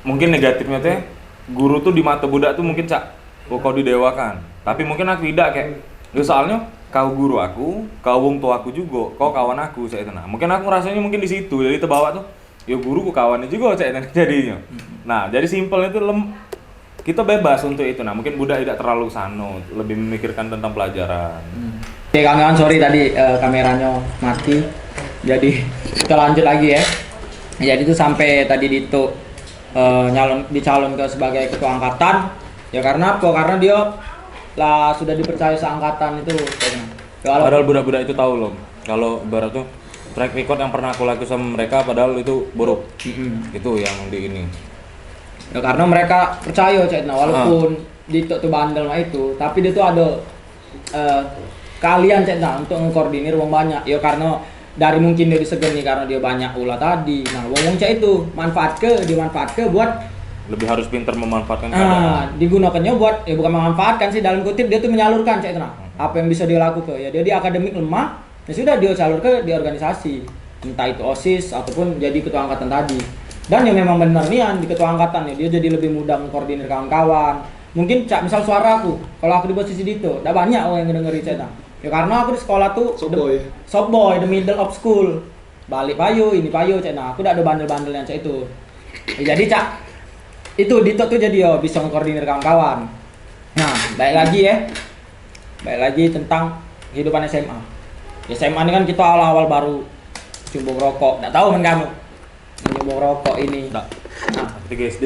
mungkin negatifnya teh guru tuh di mata budak tuh mungkin cak kau didewakan. Tapi mungkin aku tidak kayak soalnya kau guru aku, kau wong tua aku juga, kau kawan aku saya itu. Nah, mungkin aku rasanya mungkin di situ. Jadi terbawa tuh ya guruku kawannya juga saya jadinya. Nah, jadi simpelnya itu kita bebas untuk itu. Nah, mungkin budak tidak terlalu sano, lebih memikirkan tentang pelajaran. Oke kawan-kawan, sorry tadi kameranya mati. Jadi kita lanjut lagi ya. Jadi itu sampai tadi Dito dicalon ke sebagai ketua angkatan. Ya karena apa? Karena dia lah sudah dipercaya seangkatan itu. Padahal budak-budak itu tahu loh. Kalau ibarat tuh track record yang pernah aku lakukan sama mereka padahal itu buruk. Itu yang di ini. Ya karena mereka percaya cek walaupun Dito tuh bandel mah itu, tapi dia tuh ada kalian cek untuk mengkoordinir uang banyak. Ya karena dari mungkin dia disegeni karena dia banyak ulah tadi. Nah, wong cek itu dimanfaatkan buat lebih harus pintar memanfaatkan keadaan. Digunakannya buat bukan memanfaatkan sih dalam kutip dia tuh menyalurkan cek apa yang bisa dia lakukan. Ya dia di akademik lemah, ya sudah dia salur ke di organisasi. entah itu OSIS ataupun jadi ketua angkatan tadi. Dan ya memang benar nih di ketua angkatan ya, dia jadi lebih mudah mengkoordinir kawan-kawan. Mungkin cak misal suara aku, kalau aku di posisi itu, udah banyak orang yang ngedengerin saya. Ya karena aku di sekolah tuh soft boy, the middle of school. Balik payu, ini payu cak. Nah, aku udah ada bandel-bandelnya cak itu. Ya, jadi cak itu Dito tuh jadi bisa mengkoordinir kawan-kawan. Nah, baik lagi tentang kehidupan SMA. SMA ini kan kita awal-awal baru cumbung rokok. Nggak tahu kan kamu? Cumbung rokok ini. Nah, 3 SD.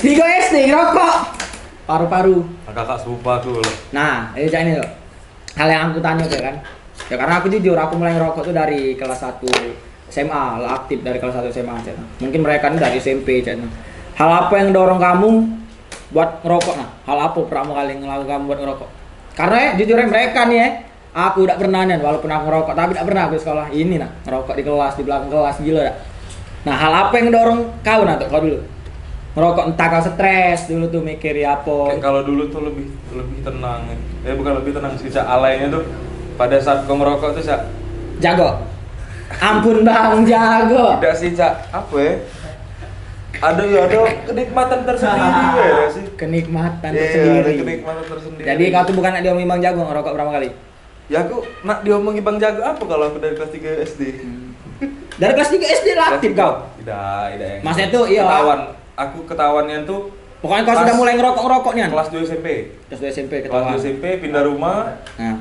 3 SD ngerokok. Paru-paru. Kakak sepupu aku loh. Nah, ini cak ini loh. Hal yang aku tanya tuh kan. Ya karena aku jujur, aku mulai ngerokok tuh dari kelas 1 SMA, lah aktif dari kelas 1 SMA cak. Mungkin mereka ini dari SMP cak. Hal apa yang dorong kamu buat ngerokok? Nah, hal apa pertama kali ngelakuin kamu buat ngerokok? Karena ya jujur mereka nih aku udah pernah nih, walaupun aku ngerokok tapi tidak pernah aku di sekolah ini nah ngerokok di kelas, di belakang kelas, gila dah. Nah, hal apa yang dorong kau nah tuh kau dulu ngerokok? Entah kau stres dulu tuh mikir ya apa? Kalau dulu tuh lebih tenang. Bukan lebih tenang sih, Cak. Alainya tuh pada saat kau ngerokok tuh, Cak. Jago. Ampun Bang, jago. Tidak sih, Cak. Apa ya? Ada kenikmatan tersendiri ya sih. Kenikmatan Ada tersendiri. kenikmatan tersendiri. Jadi kau tuh bukan nak diomongin Bang Jago ngerokok berapa kali? Ya aku nak diomongin Bang Jago apa kalau aku dari kelas 3 SD? Dari kelas 3 SD lah aktif kau. Tidak yang. Maksudnya tuh iya. Aku ketahuannya tuh Pokoknya kau sudah mulai ngerokok nih. kelas 2 SMP. Kelas 2 SMP Kelas ketahuan. 2 SMP pindah rumah, Nah.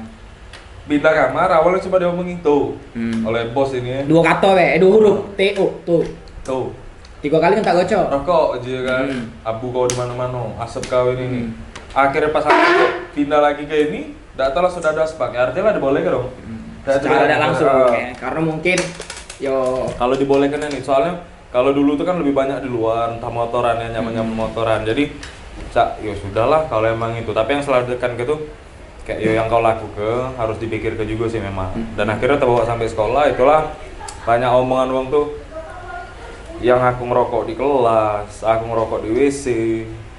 pindah kamar, awalnya cuma diomongin tuh oleh bos ini ya. 2 kata dua huruf TO tuh. Tuh. 3 kali kan tak gocok. Rokok aja kan, abu kau di mana-mana, asap kau ini. Akhirnya pas aku pindah lagi ke ini, data lah sudah ada asbak. Ya, artinya lah dibolehkan dong. Secara tidak langsung ya. Karena mungkin yo kalau dibolehkan nih, soalnya kalau dulu tuh kan lebih banyak di luar, entah motoran ya, nyaman-nyaman motoran. Jadi, Cak, ya sudahlah kalau emang itu. Tapi yang selalu dekat gitu, kayak yo yang kau lakukan harus dipikirkan juga sih memang. Dan akhirnya terbawa sampai sekolah, itulah banyak omongan uang tuh. Yang aku ngerokok di kelas, aku ngerokok di WC,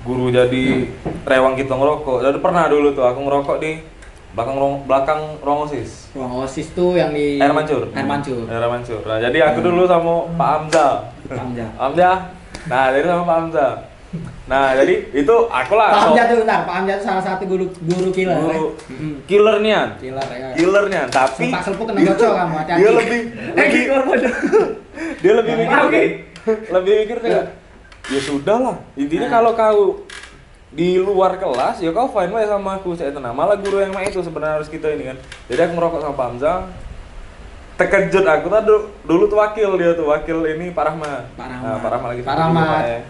guru jadi rewang kita ngerokok. Jadi pernah dulu tuh aku ngerokok di belakang ruang OSIS. ruang OSIS tuh yang di Air mancur. Air mancur. Air mancur. Nah, jadi aku dulu sama Pak Hamzah. Hamzah. Nah, jadi sama Pak Hamzah. Nah, jadi itu aku lah. Pak Hamzah tuh bentar, Pak Hamzah tuh salah satu guru killer. Killernya. Killer ya. Killernya, tapi Pak Selpuk kena gocok kamu, hati-hati. dia lebih dia lebih mikir kayak ya sudahlah. Intinya kalau kau di luar kelas ya kau fine aja sama aku, saya tenang. Malah guru yang main itu sebenarnya harus kita ini kan. Jadi aku ngerokok sama Pak Hamzah. Terkejut aku tuh dulu tuh wakil ini Pak Rahmat. Nah, Pak Rahmat lagi Pak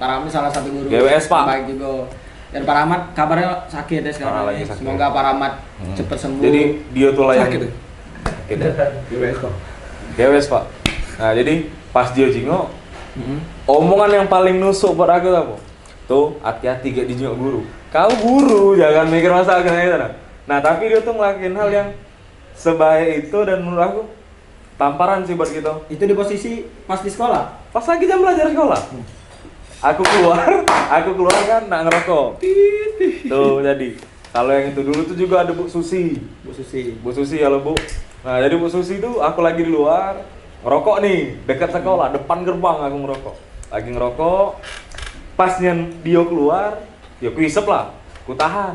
Rahmat salah satu guru GWS, Pak. baik juga. Dan Pak Rahmat kabarnya sakit ya sekarang. Lagi sakit. Semoga Pak Rahmat cepat sembuh. Jadi dia tuh lah yang Sakit. GWS, Pak. Nah, jadi pas dia jingok, omongan yang paling nusuk buat aku tuh apa? Tuh, hati-hati gak dijingok guru. Kau guru, jangan mikir masalah kayak gitu. Nah, tapi dia tuh ngelakuin hal yang sebaik itu dan menurut aku tamparan sih buat kita. Itu di posisi pas di sekolah. Pas lagi jam belajar sekolah. Aku keluar kan nak ngerokok. Tuh, jadi kalau yang itu dulu tuh juga ada Bu Susi. Bu Susi halo Bu. Nah, jadi Bu Susi tuh aku lagi di luar ngerokok nih, dekat sekolah, depan gerbang aku ngerokok. Lagi ngerokok. Pasnya dia keluar, ya aku isep lah, aku tahan.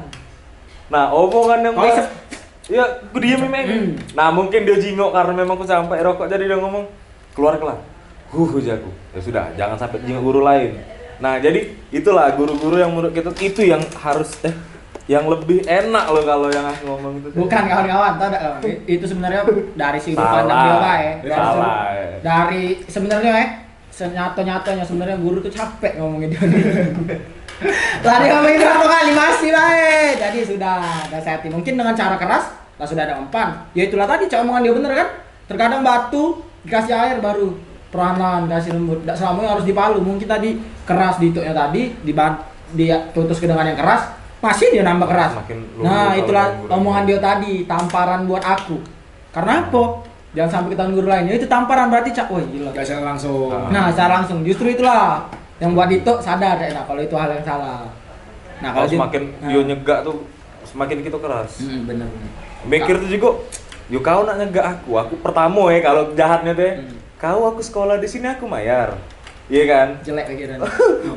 Nah, omongan yang isep? Ya, aku diem memang. Nah, mungkin dia jingok karena memang aku sampai rokok, jadi dia ngomong keluar kelas. Jago. Ya sudah, jangan sampai jingok guru lain. Nah, jadi itulah guru-guru yang menurut kita itu yang harus yang lebih enak loh kalau yang aku ngomong itu. Bukan kawan-kawan, tahu enggak? Itu sebenarnya dari sudut pandang dia Salah. Dari sebenarnya senyata-nyatanya sebenarnya guru tuh capek ngomongin dia. Tadi ngomongin berapa kali masih baik. Jadi sudah hati. Mungkin dengan cara keras lah sudah ada umpan. Ya itulah tadi omongan dia bener kan. Terkadang batu dikasih air baru perlahan kasih lembut. Tidak selamanya harus dipalu. Mungkin tadi keras dituknya tadi dia tutus dengan yang keras, masih dia nambah keras. Nah, itulah omongan dia tadi, tamparan buat aku. Karena apa? Jangan sampai ketahuan guru lain. Ya itu tamparan berarti wah gila. Gak secara langsung. Nah, secara langsung justru itulah yang buat Dito sadar deh kalau itu hal yang salah. Nah, kalau semakin dia nyegak tuh semakin kita keras. Bener. Mikir tuh juga Yo kau nak nyegak aku pertama ya kalau jahatnya teh. Kau aku sekolah di sini aku bayar. Iya kan? Jelek pikiran.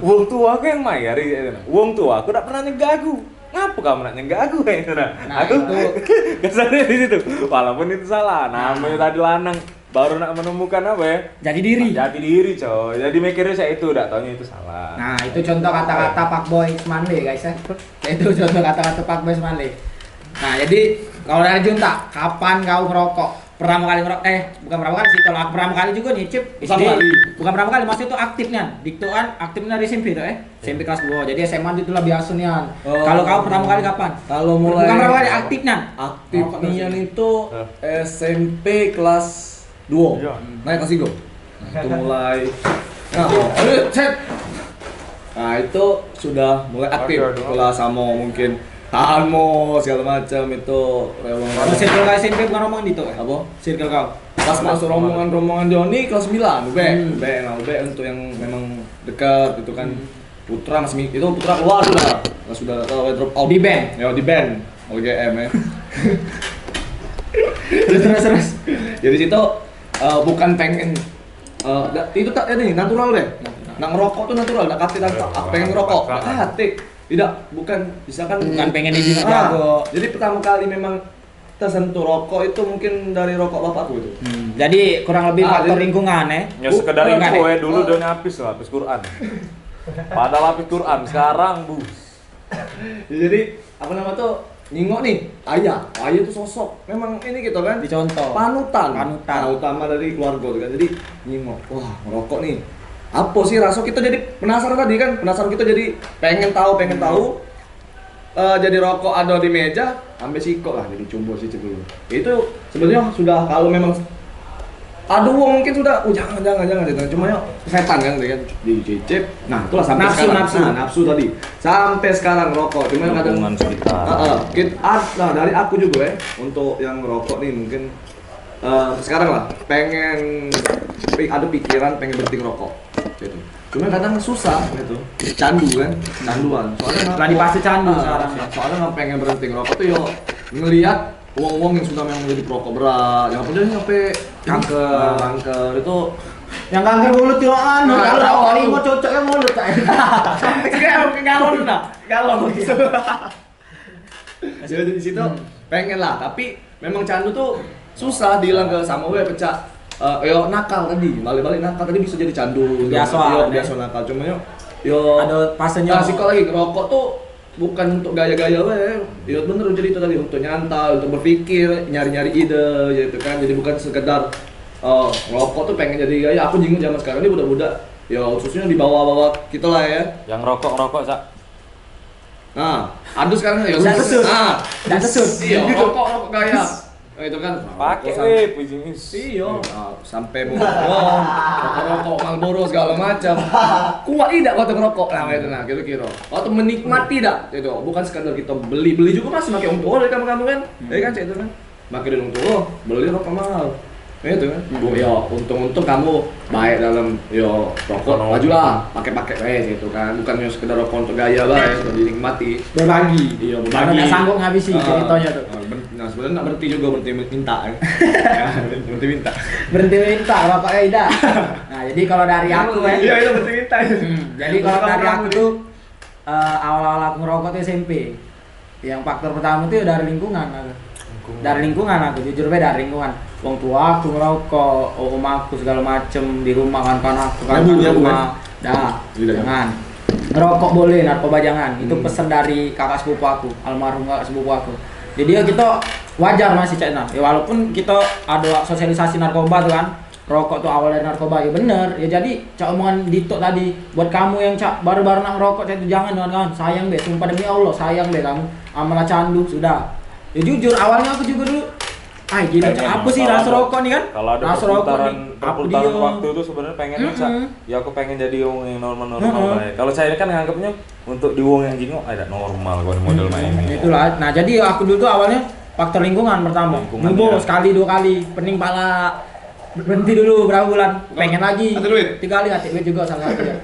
Wong tua aku yang bayar gitu. Wong tua aku tak pernah nyegak aku. Ngapa kamu nak nyegak aku kayak gitu nah? Aku kesannya di situ. Walaupun itu salah. Namanya tadi lanang baru nak menemukan apa ya? Jadi diri. Jati diri, coy. Jadi mikirnya saya itu, enggak taunya itu salah. Nah, itu contoh kata-kata Pak Boy Smale guys ya. Itu contoh kata-kata Pak Boy Smale. Nah, jadi kalau dari Junta, kapan kau ngerokok? Pertama kali ngerokok, bukan pertama kali sih, kalau aku pertama kali juga nih, Cip. Pertama kali. Bukan pertama kali, maksudnya itu aktifnya. Diktuan aktifnya dari SMP tuh SMP kelas 2. Jadi SMA itu lah biasa nih. Kalau kau pertama kali kapan? Kalau mulai Bukan pertama kali aktifnya. aktifnya itu SMP kelas 2. Iya. Naik kelas 3. Nah, itu mulai Nah, itu sudah mulai aktif setelah sama mungkin Hanmo segala macam itu Kalau circle kau SMP bukan rombongan itu apa? Circle kau. Pas masuk rombongan Joni kelas 9, UB untuk yang memang dekat itu kan. Putra masih itu Putra keluar sudah tahu drop out Di band? Ya di band OGM ya. Terus. Jadi situ bukan pengen itu tak ini natural deh. Nak ngerokok tuh natural, nak kate tak pengen ngerokok. Kate. Tidak, bukan misalkan Bukan pengen izin jago. Jadi pertama kali memang tersentuh rokok itu mungkin dari rokok bapakku itu. Jadi kurang lebih faktor jadi- lingkungan ya. Ya sekedar Bukan info ya? ya, dulu udah ngapis lah, habis Quran. Padahal habis Quran, sekarang bus. Ya, jadi apa nama tuh nyingok nih, ayah itu sosok memang ini gitu kan Dicontoh. panutan Panutan. Nah, utama dari keluarga tuh kan. Jadi nyingok, wah ngerokok nih apa sih rasa, kita jadi penasaran tadi kan, penasaran kita jadi pengen tahu jadi rokok ada di meja ambil sikok lah, jadi coba sih dulu itu sebenarnya sudah kalau memang ada uang mungkin sudah jangan gitu. Cuma ya setan kan dicicip. Nah, itulah sampai Nafsu, sekarang. nafsu. Nah, nafsu tadi. Sampai sekarang rokok. Cuma kadang Lingkungan sekitar. nah, dari aku juga ya untuk yang rokok nih mungkin sekarang lah pengen ada pikiran pengen berhenti ngerokok gitu. Cuma kadang susah gitu. Candu kan, canduan. Soalnya Lagi pasti candu sekarang. Soalnya nggak pengen berhenti ngerokok tuh yo ngelihat uang-uang yang sudah memang menjadi perokok berat, yang udah sampai kanker itu Yang kanker mulut yo anu, Nah, kalau tahu. kali mau cocoknya mulut tak. sampai ke galon nah, galon gitu. Jadi di situ pengen lah, tapi memang candu tuh susah dihilang ke sama gue pecah. Yo nakal tadi, balik-balik nakal tadi bisa jadi candu. Biasa, Biasa nakal, cuma yo Ada fasenya. kasih kok lagi ngerokok tuh bukan untuk gaya-gaya weh. Ya bener jadi itu tadi untuk nyantai, untuk berpikir, nyari-nyari ide gitu kan. Jadi bukan sekedar ngerokok tuh pengen jadi gaya. Aku jingung zaman sekarang ini budak-budak ya khususnya di bawah-bawah kita lah ya. Yang rokok Sak. Nah, ada sekarang ya Dan kesut. Nah, Dan kesut. iya, rokok gaya. Nah, itu kan Pakai rokok weh, bisnis. iya, sampai rokok Marlboro segala macam. Kuat tidak waktu ngerokok lah itu nah gitu kira. Waktu menikmati tidak itu bukan sekadar kita beli juga masih pakai untung dari kamu kan, ya kan itu kan. Pakai dari untung beli rokok mahal. Itu kan. Ya untung kamu baik dalam yo rokok majulah pakai gitu kan. Bukan yang sekedar rokok untuk gaya bae, sudah dinikmati. Berbagi. Iya, Karena nggak sanggup ngabisi ceritanya tuh. Nah, sebenarnya nggak berhenti juga, berhenti minta ya. Berhenti minta. Berhenti minta rokoknya Ida. Nah, jadi kalau dari aku ya. Iya, itu berhenti minta. Jadi kalau dari aku tuh awal-awal aku ngerokok tuh SMP. Yang faktor pertama tuh dari lingkungan aku. Dari lingkungan aku, jujur beda dari lingkungan. Wong tua aku ngerokok, om aku segala macem di rumah kan aku kan Nyabu, di nyabu, rumah. Dah, Tidak, jangan. Ngerokok boleh, narkoba jangan. Itu pesan dari kakak sepupu aku, almarhum kakak sepupu aku. Jadi ya kita wajar masih cek nah. Ya walaupun kita ada sosialisasi narkoba tuh kan. Rokok tuh awal dari narkoba ya bener. Ya jadi cak omongan Dito tadi buat kamu yang cak baru-baru nak ngerokok cak itu jangan kawan. Sayang be, sumpah demi Allah sayang be kamu. Amalah candu sudah. Ya jujur awalnya aku juga dulu gila cak apa sih rasa rokok nih kan? Kalau ada Rasa rokok nih, perputaran waktu itu sebenarnya pengen Sak. Ya aku pengen jadi wong yang normal baik. Kalau saya kan nganggapnya untuk di wong yang jingok ada normal kalau model main ini. Itulah. Nah, jadi aku dulu tuh awalnya faktor lingkungan pertama. Lingkungan, Nyoba ya. sekali dua kali, pening pala. Berhenti dulu berapa bulan, pengen lagi. Ada duit? 3 kali hati duit juga salah satu ya.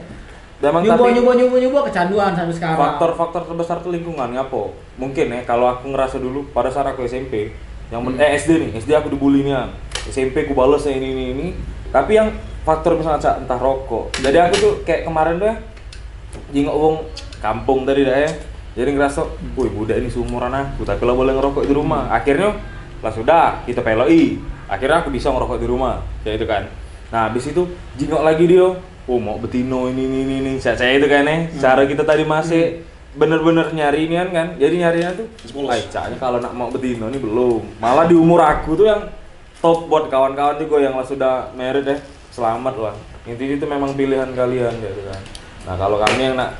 Memang Nyoba kecanduan sampai sekarang. faktor-faktor terbesar tuh lingkungan apa? Mungkin ya kalau aku ngerasa dulu pada saat aku SMP SD nih, SD aku dibully nih, SMP aku bales ini. Tapi yang faktor misalnya Cak, entah rokok. Jadi aku tuh kayak kemarin tuh ya, jingok wong kampung tadi dah ya. Jadi ngerasa, wih budak ini seumuran aku, tapi lo boleh ngerokok di rumah. Akhirnya lah sudah, kita peloi. Akhirnya aku bisa ngerokok di rumah, kayak itu kan. Nah habis itu jingok lagi dia, oh mau betino ini. Saya itu kan ya. Cara kita tadi masih bener-bener nyari ini kan. Jadi nyarinya tuh, caknya kalau nak mau betino ini belum. Malah di umur aku tuh yang top buat kawan-kawan juga yang lah sudah married ya. Selamat lah. Intinya itu memang pilihan kalian gitu kan. Nah kalau kami yang nak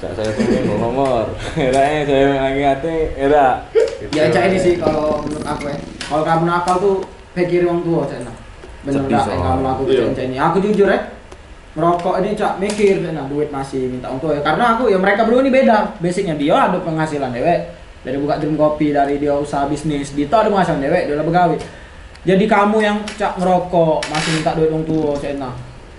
saya tungguin nomor. Era saya lagi hati, era. Ya Cak ini sih kalau menurut aku ya. Kalau kamu nakal tuh pikir orang tua Cak. Bener enggak yang kamu lakukan Cak ini. Aku jujur ya. Merokok ini Cak mikir Cak, duit masih minta orang tua ya. Karena aku ya mereka berdua ini beda. Basicnya dia ada penghasilan dewek. Dari buka dream kopi, dari dia usaha bisnis, Dito ada penghasilan dewek, dia begawi. Jadi kamu yang Cak ngerokok masih minta duit orang tua Cak.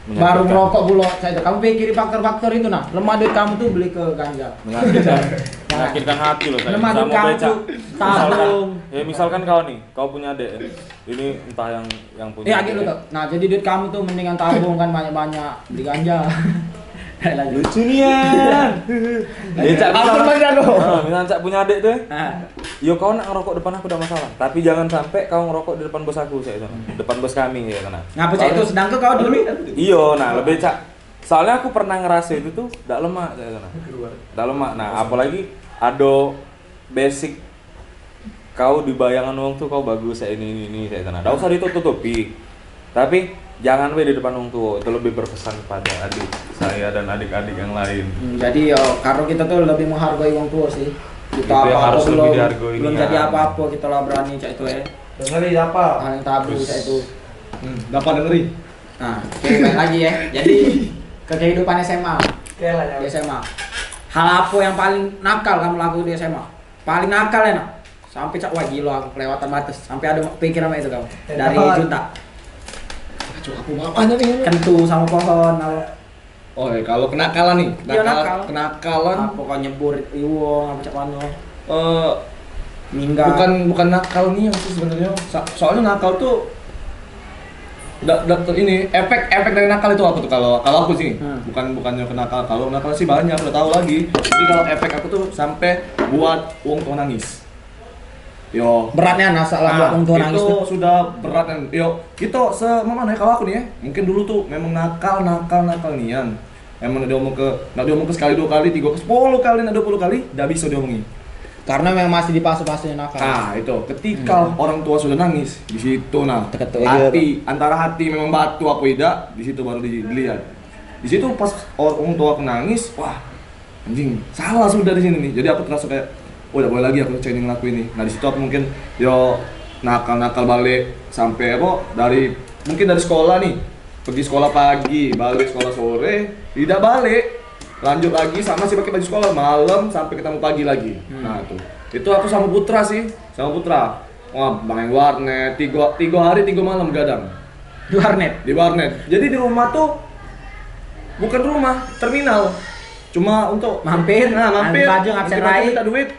Baru merokok pula saya itu. Kamu pikirin faktor-faktor itu nah. Lemah duit kamu tuh beli ke ganja. Menyakitkan hati loh saya. Lemah duit kamu tuh tabung. Misalkan kau nih, kau punya adik. Ini entah yang punya. Iya gitu tuh. Nah, jadi duit kamu tuh mendingan tabung kan banyak-banyak beli ganja. Lucu nian. Ya Cak misalkan Cak punya adik tuh. Yo kau nak ngerokok depan aku udah masalah, tapi jangan sampai kau ngerokok di depan bos aku saya itu. Depan bos kami ya kan. Ngapa Cak itu sedangkan kau dulu? Iya, nah lebih Cak. Soalnya aku pernah ngerasa itu tuh enggak lemak saya sana. Enggak lemak. Nah, apalagi ada basic kau di bayangan wong tuh kau bagus saya ini saya sana. Enggak usah ditutup-tutupi. Tapi jangan di depan wong tua, itu lebih berpesan kepada adik saya dan adik-adik yang lain. Jadi yo karena kita tuh lebih menghargai wong tua sih. Kita Itu yang harus lebih dihargai belum ini, jadi kan. apa-apa kita lah berani Cak itu ya. Dengerin apa? Hal yang tabu Cak itu. Dapat dengerin. Nah, oke balik lagi ya. Jadi ke kehidupan SMA. Oke lah ya. Di SMA. Hal apa yang paling nakal kamu lakukan di SMA? Paling nakal ya nak? Sampai Cak wah gila aku kelewatan batas. Sampai ada pikiran sama itu kamu. Dari juta. Cuk, aku apanya nih? Kentu sama pohon. Oh, ya, kalau kenakalan nih. Iya, nakal. Kenakalan. Apa kau nyebur iwong apa Cak mano? Minggat. Bukan nakal nih yang sih sebenarnya. Soalnya nakal tuh ini efek dari nakal itu apa tuh kalau aku sih bukannya kenakal. Kalau nakal sih banyak udah tahu lagi. Jadi kalau efek aku tuh sampai buat wong tua nangis. Yo Beratnya masalah buat wong tua nangis itu tuh. sudah berat kan. Yo kita semana ya kalau aku nih ya mungkin dulu tuh memang nakal nian. Emang nak diomong ke sekali 2 kali 3 ke 10 kali 20 kali udah bisa diomongin. Karena memang masih di fase-fasenya nakal. Nah itu ketika orang tua sudah nangis di situ nah Ketuk antara hati memang batu apa tidak di situ baru dilihat. Di situ pas orang tua aku nangis, wah anjing salah sudah di sini nih. Jadi aku terasa kayak udah boleh lagi aku changing ngelakuin ini. Nah di situ aku mungkin yo nakal balik sampai mungkin dari sekolah nih pergi sekolah pagi balik sekolah sore tidak balik lanjut lagi sama sih pakai baju sekolah malam sampai ketemu pagi lagi. Nah itu aku sama Putra wah main warnet 3 hari 3 malam gadang di warnet. Jadi di rumah tuh bukan rumah terminal cuma untuk mampir absen lain minta duit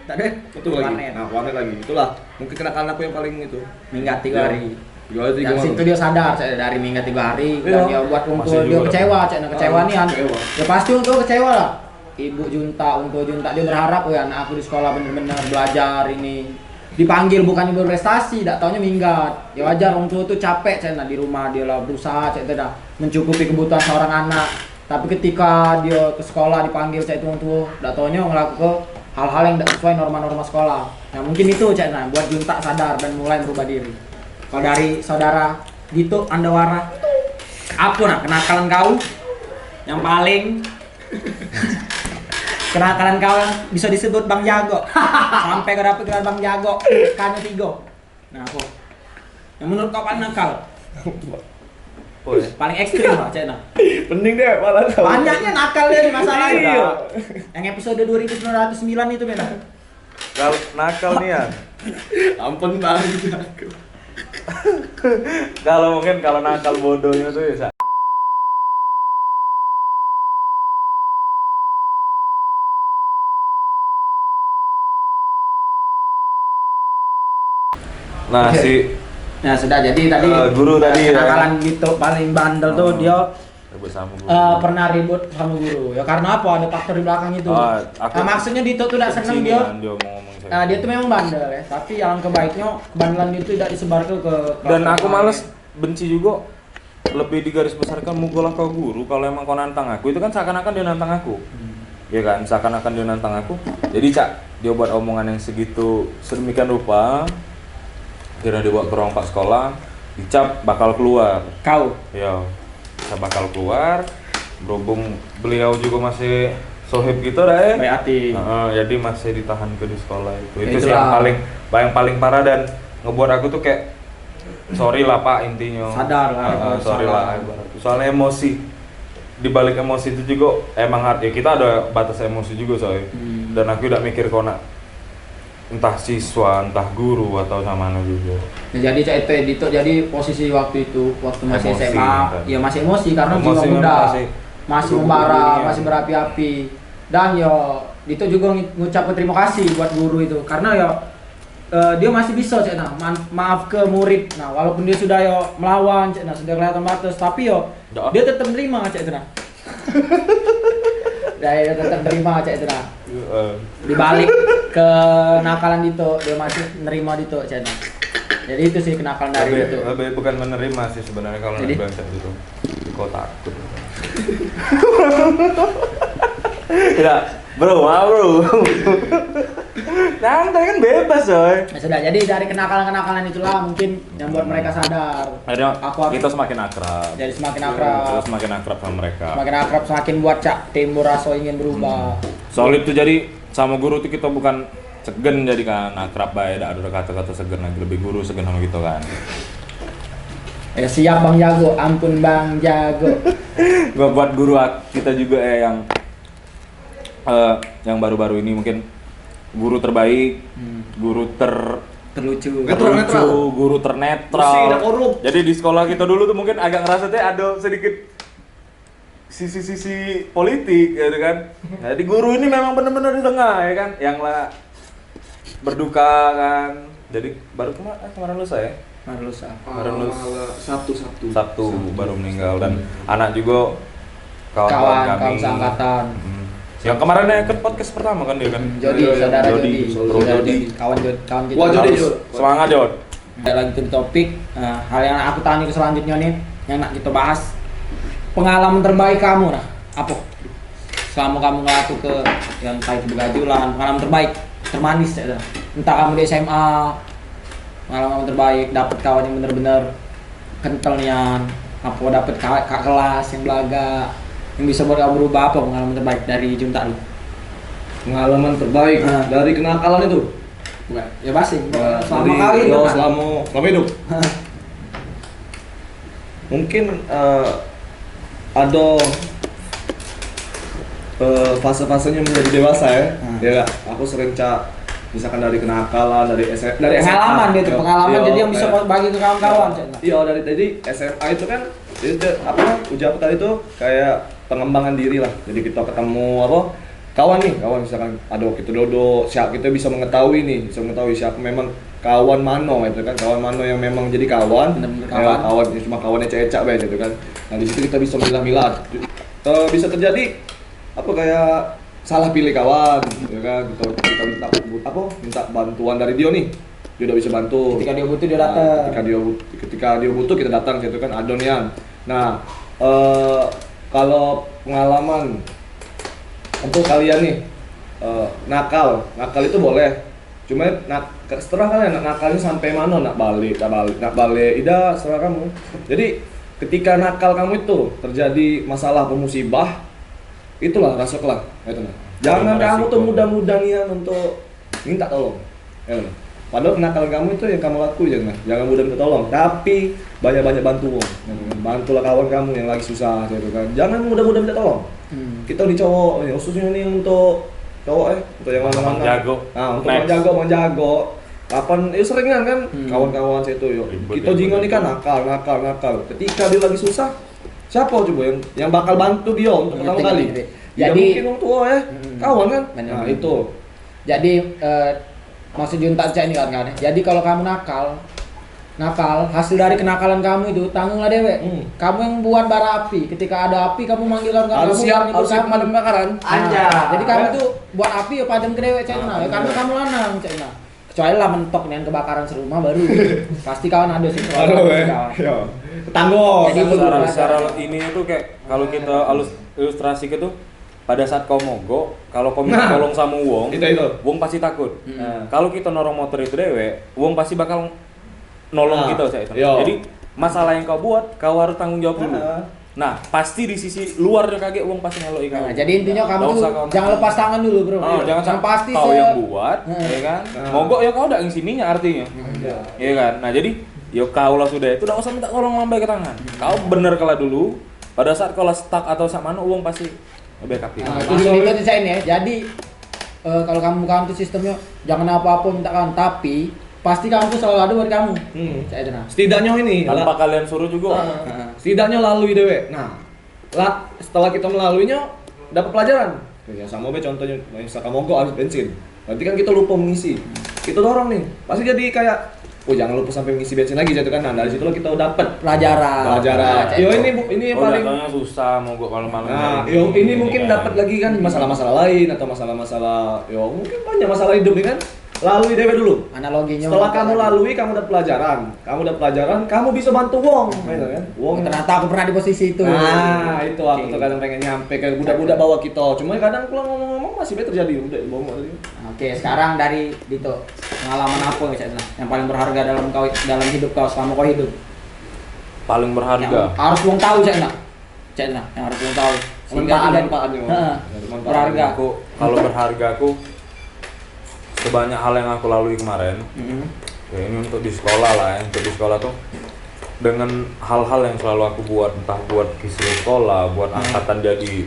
betul lagi. Nah warnet lagi itulah mungkin kenakalan aku yang paling itu minggat 3 hari. 3 hari 3 Dari malam. situ dia sadar dari minggat 3 hari Iya. dan dia buat Masih untuk dia juga. kecewa kecewa nih kan. Kecewa. Ya pasti untuk kecewa lah. Ibu junta dia berharap ya anak aku di sekolah bener-bener belajar ini dipanggil bukan berprestasi, tidak taunya minggat. Ya wajar orang tua tuh capek di rumah dia lah berusaha dah mencukupi kebutuhan seorang anak. Tapi ketika dia ke sekolah dipanggil orang tua, tidak taunya ngelakuin hal-hal yang tidak sesuai norma-norma sekolah. Nah mungkin itu buat junta sadar dan mulai berubah diri. Kalau dari saudara Dito Andawara, apa kenakalan kau yang paling kenakalan kau yang bisa disebut Bang Jago sampai kau dapet gelar Bang Jago Kanyo 3. Nah apa yang menurut kau paling nakal? Oh, ya. Paling ekstrim lah Cina. Pening deh malah Banyaknya nakal deh masalahnya. Iya. Yang episode 2909 itu beda. Kalau nakal nih ya. Ampun banget aku. Kalau nakal bodohnya tuh ya Nah, si Nah, sudah jadi tadi guru tadi ya. kenakalan gitu paling bandel tuh dia bersama guru. pernah ribut sama guru. Ya karena apa? Ada faktor di belakang itu. Nah, maksudnya Dito tuh tidak seneng dia. Dia tuh memang bandel ya, tapi alangkah baiknya kebandelan itu tidak disebar ke Dan aku males benci juga lebih digaris besarkan mukulah kau guru kalau emang kau nantang aku itu kan seakan-akan dia nantang aku. Ya kan, seakan-akan dia nantang aku. Jadi dia buat omongan yang segitu sedemikian rupa. Kira dibawa ke ruang pak sekolah, dicap bakal keluar. Kau? Ya, saya bakal keluar. Berhubung beliau juga masih sohib gitu dah ya. Baik hati. Jadi masih ditahan di sekolah itu. Itu sih yang paling parah dan ngebuat aku tuh kayak sorry lah pak intinya. Sadar lah. Sorry lah. Soalnya emosi di balik emosi itu juga emang ya kita ada batas emosi juga soalnya. Dan aku udah mikir kok nak entah siswa, entah guru atau sama mana juga. Nah, jadi Cak itu Dito jadi posisi waktu itu waktu masih Emosi, SMA, kan. ya masih emosi karena Emosi jiwa muda masih membara, buru-burunya. masih berapi-api. Dan ya Dito juga ngucap terima kasih buat guru itu karena ya dia masih bisa Cak maaf ke murid. Nah, walaupun dia sudah ya melawan Cak sudah kelihatan batas, tapi ya dia tetap terima Cak itu dia tetap terima Cak itu di balik kenakalan Dito dia masih nerima Dito Cak. Jadi itu sih kenakalan dari Dito. Lebih bukan menerima sih sebenarnya kalau Jadi? nak bilang gitu. Kok takut. Tidak, bro. Santai kan bebas coy. Nah, sudah jadi dari kenakalan-kenakalan itulah mungkin yang buat mereka sadar. Akhirnya Aku kita semakin akrab. jadi semakin akrab. Kita semakin akrab sama mereka. Semakin akrab semakin buat Cak timbul rasa ingin berubah. Soal itu jadi sama guru tuh kita bukan segen jadi kan akrab baik, ada kata-kata segen lagi lebih guru segen sama kita kan. Ya siap Bang Jago, ampun Bang Jago. Gua buat guru kita juga yang baru-baru ini mungkin guru terbaik, guru Terlucu. Netral. guru Bersih, ternetral. tidak korup. Jadi di sekolah kita dulu tuh mungkin agak ngerasa tuh ada sedikit sisi-sisi politik gitu kan. Jadi guru ini memang benar-benar di tengah ya kan, yang lah berduka kan. Jadi baru kemarin lusa ya. Kemarin Sabtu baru meninggal dan anak juga kawan kami. Kawan seangkatan. Yang kemarin ikut podcast pertama kan dia kan. Jody, saudara Jody. Bro Jody. Kawan kita. Wah, Jody. Semangat Jod. Ada lagi tuh topik. Hal yang aku tanya ke selanjutnya nih, yang nak kita bahas. Pengalaman terbaik kamu nah, apa? Selama kamu ngelaku ke yang kayak begajulan, pengalaman terbaik, termanis ya. Entah kamu di SMA, pengalaman terbaik, dapat kawan yang bener-bener kental nian, apa dapat kak kelas yang belaga, yang bisa buat kamu berubah, apa pengalaman terbaik dari Junta lu? Pengalaman terbaik dari kenakalan itu. Bukan, ya pasti. Selama Dari- kali itu. selama hidup. Mungkin ada fase-fasenya menjadi dewasa ya. Ya nggak? Aku sering misalkan dari kenakalan, dari SMA, Pengalaman dia tuh, pengalaman Iya, jadi yang bisa kayak- bagi ke kawan-kawan. Iya, jadi SMA itu kan itu apa ujar tadi itu kayak pengembangan diri lah. Jadi kita ketemu kawan misalkan ada kita dodo, siapa kita bisa mengetahui siapa memang kawan mano itu kan, kawan mano yang memang jadi kawan, Bener-bener kawan cuma kawannya ecak-ecak bae gitu kan. Nah, di situ kita bisa milah-milah. Bisa terjadi kayak salah pilih kawan gitu kan. Kita minta bantuan dari dia nih. Dia udah bisa bantu. Ketika dia butuh dia datang. Ketika dia butuh kita datang gitu kan adonian. Nah, kalau pengalaman untuk kalian nih nakal itu boleh. Cuma setelah kalian nakalnya sampai mana nak balik, ida setelah kamu. Jadi ketika nakal kamu itu terjadi masalah pemusibah, itulah rasakanlah itu nah. Jangan kamu tuh mudah-mudahan untuk minta tolong. Ya, nah. Padahal kenakalan kamu itu yang kamu lakuin jangan mudah minta tolong, tapi banyak-banyak bantu. Bantulah kawan kamu yang lagi susah gitu kan. Jangan mudah-mudah minta tolong. Kita di cowok, khususnya nih untuk cowok untuk yang mana-mana. Jago. Nah, untuk menjago. Kapan seringan kan kawan-kawan saya itu yo. Kita jingo nih kan nakal. Ketika dia lagi susah, siapa coba yang bakal bantu dia untuk pertama kali? Jadi mungkin orang tua ya, kawan kan. Nah, itu. Jadi maksud Junta Cak ini kan. Jadi kalau kamu nakal, nakal, hasil dari kenakalan kamu itu tanggunglah dewek. Kamu yang buat bara api. Ketika ada api kamu manggil kamu Harus siap pemadam kebakaran. Jadi kamu tuh buat api ya padam ke dewek cina. Ya karena kamu lanang cina. Kecuali lah mentok nih kebakaran serumah baru. Pasti kawan ada sih kawan. Tanggo. Jadi secara ini itu kayak kalau kita ilustrasi gitu pada saat kau mogok, kalau kau minta tolong sama wong, wong pasti takut. Kalau kita norong motor itu dewek, wong pasti bakal nolong kita saya itu. Jadi masalah yang kau buat, kau harus tanggung jawab dulu. Nah, pasti di sisi luar dia kaget wong pasti ngeloi kau. Nah, jadi intinya kamu tuh jangan lepas tangan dulu, Bro. Jangan sampai pasti kau yang buat, ya kan? Mogok ya kau udah yang sininya artinya. Iya kan? Nah, jadi yo kau lah sudah itu udah usah minta tolong lambai ke tangan. Kau bener kalah dulu. Pada saat kau lah stuck atau sama mana wong pasti backup. Nah, itu saya ini ya. Jadi kalau kamu tuh sistemnya jangan apa-apa minta kawan, tapi pasti kamu tuh selalu ada buat kamu. Saya tenang. Setidaknya ini tanpa kalian suruh juga. Setidaknya lalui dewe. Nah, setelah kita melaluinya dapat pelajaran. Ya sama be contohnya misalkan mogok habis bensin. Berarti kan kita lupa mengisi. Kita dorong nih. Pasti jadi kayak jangan lupa sampai mengisi bensin lagi gitu kan. Nah, dari situ kita dapat pelajaran. Yo ini yang paling susah mogok malam-malam. Nah, yo ini mungkin dapat lagi kan masalah-masalah lain atau masalah-masalah mungkin banyak masalah hidup nih kan. Lalui dewe dulu. Analoginya. Setelah kamu lalui, kamu dapat pelajaran. Kamu bisa bantu wong, gitu kan? Wong ternyata aku pernah di posisi itu. Nah, itu aku tuh kadang pengen nyampe ke budak-budak bawa kita. Cuma kadang pulang ngomong-ngomong masih terjadi udah bawa tadi. Oke, sekarang dari Dito, pengalaman apa yang paling berharga dalam hidup kau selama kau hidup? Paling berharga. Yang harus wong tahu Cina, yang harus wong tahu. Manfaatnya. Berharga. Kalau berharga aku sebanyak hal yang aku lalui kemarin. Ya ini untuk di sekolah lah ya. Untuk di sekolah tuh dengan hal-hal yang selalu aku buat, entah buat kisah sekolah, buat angkatan jadi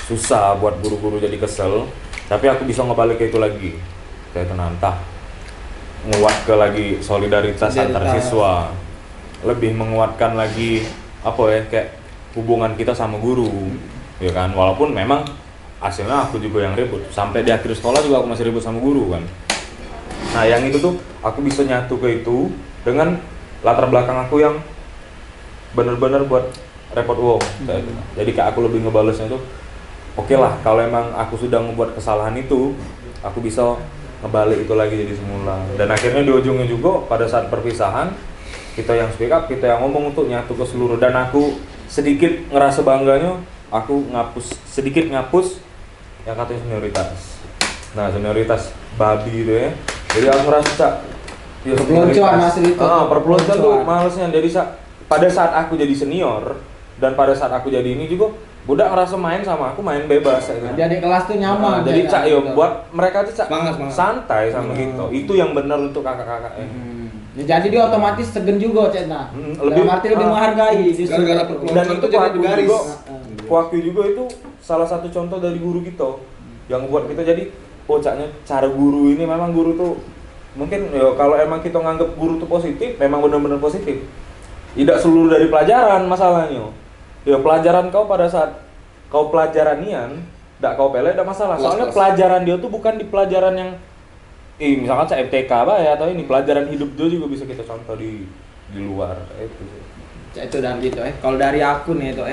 susah, buat guru-guru jadi kesel, tapi aku bisa ngebalik ke itu lagi. Kayak tenang, entah nguat ke lagi solidaritas antar siswa, lebih menguatkan lagi apa ya kayak hubungan kita sama guru, ya kan. Walaupun memang hasilnya aku juga yang ribut, sampai di akhir sekolah juga aku masih ribut sama guru kan. Nah yang itu tuh aku bisa nyatu ke itu dengan latar belakang aku yang bener-bener buat repot wong. Jadi kayak aku lebih ngebalesnya tuh oke lah, kalau emang aku sudah membuat kesalahan itu, aku bisa ngebalik itu lagi jadi semula. Dan akhirnya di ujungnya juga pada saat perpisahan kita yang speak up, kita yang ngomong untuk nyatu ke seluruh. Dan aku sedikit ngerasa bangganya, aku sedikit ngapus yang katanya senioritas. Nah senioritas babi itu ya. Jadi aku ngerasa ya perpeloncoan hasil itu. Perpeloncoan tuh malesnya. Jadi pada saat aku jadi senior dan pada saat aku jadi ini juga budak ngerasa main sama aku main bebas ya. Jadi kelas tuh nyaman. Jadi cak yo buat mereka tuh semangat. Santai sama gitu. Itu yang benar untuk kakak-kakak ya. Jadi dia otomatis segen juga Cetna. Lebih lebih menghargai gara-gara dan itu jadi garis. Kuakui juga itu salah satu contoh dari guru kita yang buat kita jadi caknya cara guru ini memang guru tuh mungkin ya kalau emang kita nganggap guru tuh positif memang benar-benar positif. Tidak seluruh dari pelajaran masalahnya. Ya pelajaran kau pada saat kau pelajaranian enggak kau pele enggak masalah. Soalnya pelajaran dia tuh bukan di pelajaran yang misalkan saya MTK ya atau ini pelajaran hidup dia juga bisa kita contoh di luar itu. Itu dari gitu Kalau dari aku nih itu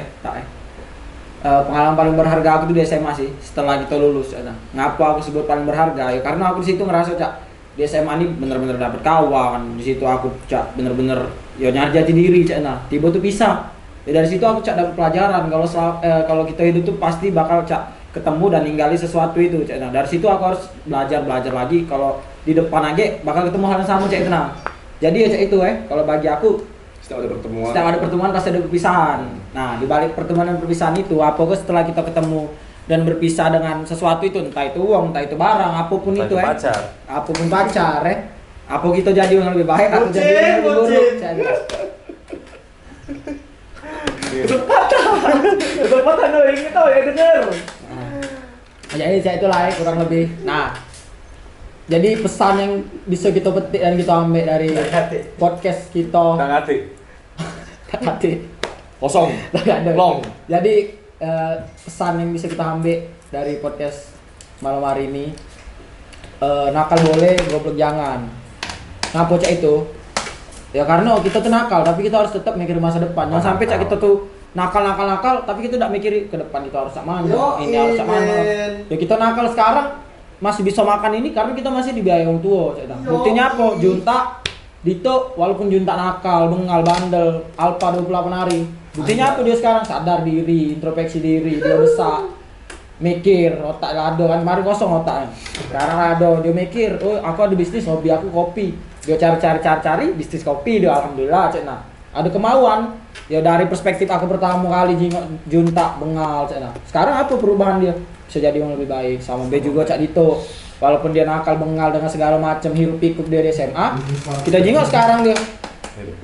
pengalaman paling berharga aku tuh di SMA sih setelah kita lulus. Ngapa aku sebut paling berharga? Ya karena aku di situ ngerasa di SMA ini bener-bener dapet kawan. Di situ aku bener-bener nyari jati diri tiba tuh pisah. Ya dari situ aku dapat pelajaran kalau kita hidup tuh pasti bakal ketemu dan ninggali sesuatu itu. Nah, dari situ aku harus belajar lagi kalau di depan aja bakal ketemu hal yang sama Jadi ya itu kalau bagi aku setiap ada pertemuan pasti ada perpisahan. Nah, di balik pertemuan dan perpisahan itu apa setelah kita ketemu dan berpisah dengan sesuatu itu, entah itu uang, entah itu barang, apapun itu pacar. Apapun pacar apa kita jadi yang lebih baik atau jadi yang lebih buruk. Kesempatan lo yang itu ya denger. Jadi itulah kurang lebih. Nah, jadi pesan yang bisa kita petik dan kita ambil dari podcast kita. Hati. Kosong. Long. Jadi pesan yang bisa kita ambil dari podcast malam hari ini, nakal boleh, goblok jangan. Ngapa itu? Ya karena kita tuh nakal, tapi kita harus tetap mikir masa depan. Jangan sampai cak kita tuh nakal, tapi kita tidak mikir ke depan kita harus sama ini harus sama. Ya kita nakal sekarang masih bisa makan ini karena kita masih dibiayai orang tua. Buktinya apa? Junta Dito walaupun junta nakal, bengal, bandel, alpa 28 hari. Buktinya apa dia sekarang sadar diri, introspeksi diri, dia besar. Mikir, otak rado kan, kemarin kosong otaknya. Sekarang rado, dia mikir, oh aku ada bisnis, hobi aku kopi. Dia cari bisnis kopi dia, alhamdulillah cina. Ada kemauan. Ya dari perspektif aku pertama kali junta bengal cina. Sekarang apa perubahan dia? Bisa jadi yang lebih baik. Sama B juga Cak Dito. Walaupun dia nakal bengal dengan segala macam hiruk pikuk dia di SMA, kita jengok sekarang dia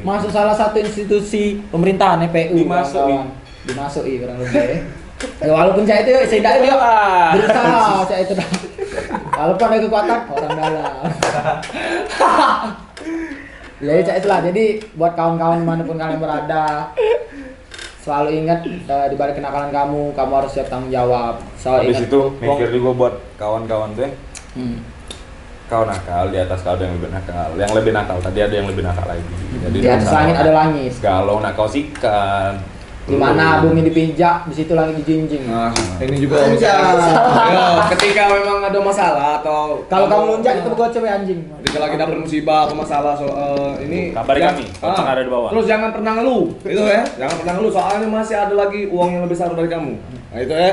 masuk salah satu institusi pemerintahan PU dimasuki kurang lebih. Ya, walaupun saya itu saya dia berusaha saya itu walaupun ada kekuatan orang dalam. Jadi cak itulah. Jadi buat kawan-kawan dimanapun kalian berada, selalu ingat di balik kenakalan kamu harus siap tanggung jawab. Habis itu mikir juga buat kawan-kawan tuh. Kau nakal di atas kau ada yang lebih nakal. Yang lebih nakal tadi ada yang lebih nakal lagi. Jadi di atas langit ada langit. Galau nak kau sikat. Di mana bumi dipinjak, di situ langit dijinjing. Nah, ini juga ya, ketika memang ada masalah atau kalau kamu loncat itu bukan cewek anjing. ketika lagi dapat musibah atau masalah ini kabari kami, kontak ada di bawah. Terus jangan pernah ngeluh, itu ya. Jangan pernah ngeluh soalnya masih ada lagi uang yang lebih besar dari kamu. Nah, itu ya.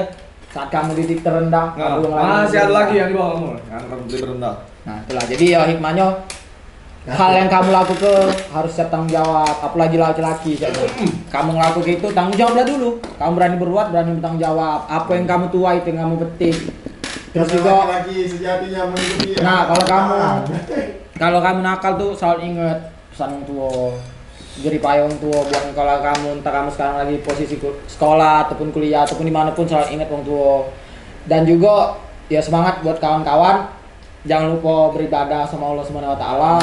Saat kamu di titik terendah, Nah, masih ada lagi yang di bawah kamu, yang kamu lebih terendah. Nah, itulah. Jadi ya hikmahnya hal yang kamu lakukan harus siap tanggung jawab, apalagi laki-laki. Kamu ngelakuin itu tanggung jawablah dulu. Kamu berani berbuat, berani bertanggung jawab. Apa yang kamu tuai itu yang kamu petik. Terus juga lagi sejatinya mengikuti. nah, kalau kamu nakal tuh selalu ingat pesan orang tua. Jadi payung tua buat kalau kamu entah kamu sekarang lagi posisi sekolah ataupun kuliah ataupun dimanapun selalu ingat orang tua. Dan juga ya semangat buat kawan-kawan. Jangan lupa beribadah sama Allah Subhanahu wa taala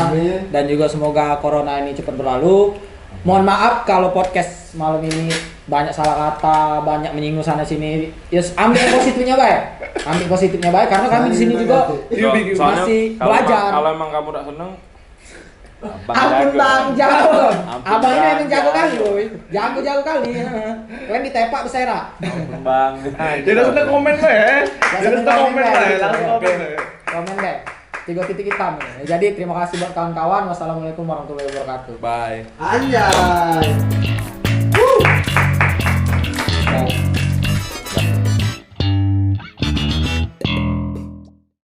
dan juga semoga corona ini cepat berlalu. Mohon maaf kalau podcast malam ini banyak salah kata, banyak menyinggung sana sini. Ya ambil positifnya baik. Ambil positifnya baik karena kami di sini juga masih belajar. Kalau emang kamu tidak senang, Ampun bang, jago. Abang ini emang jago kali, boy. Jago kali. Kalian ditepak besera. Ampun bang. Tidak sudah komen ya. Tidak sudah komen ya. Langsung komen ya. Komen deh. 3 titik hitam. Jadi terima kasih buat kawan-kawan. Wassalamualaikum warahmatullahi wabarakatuh. Bye. Anjay.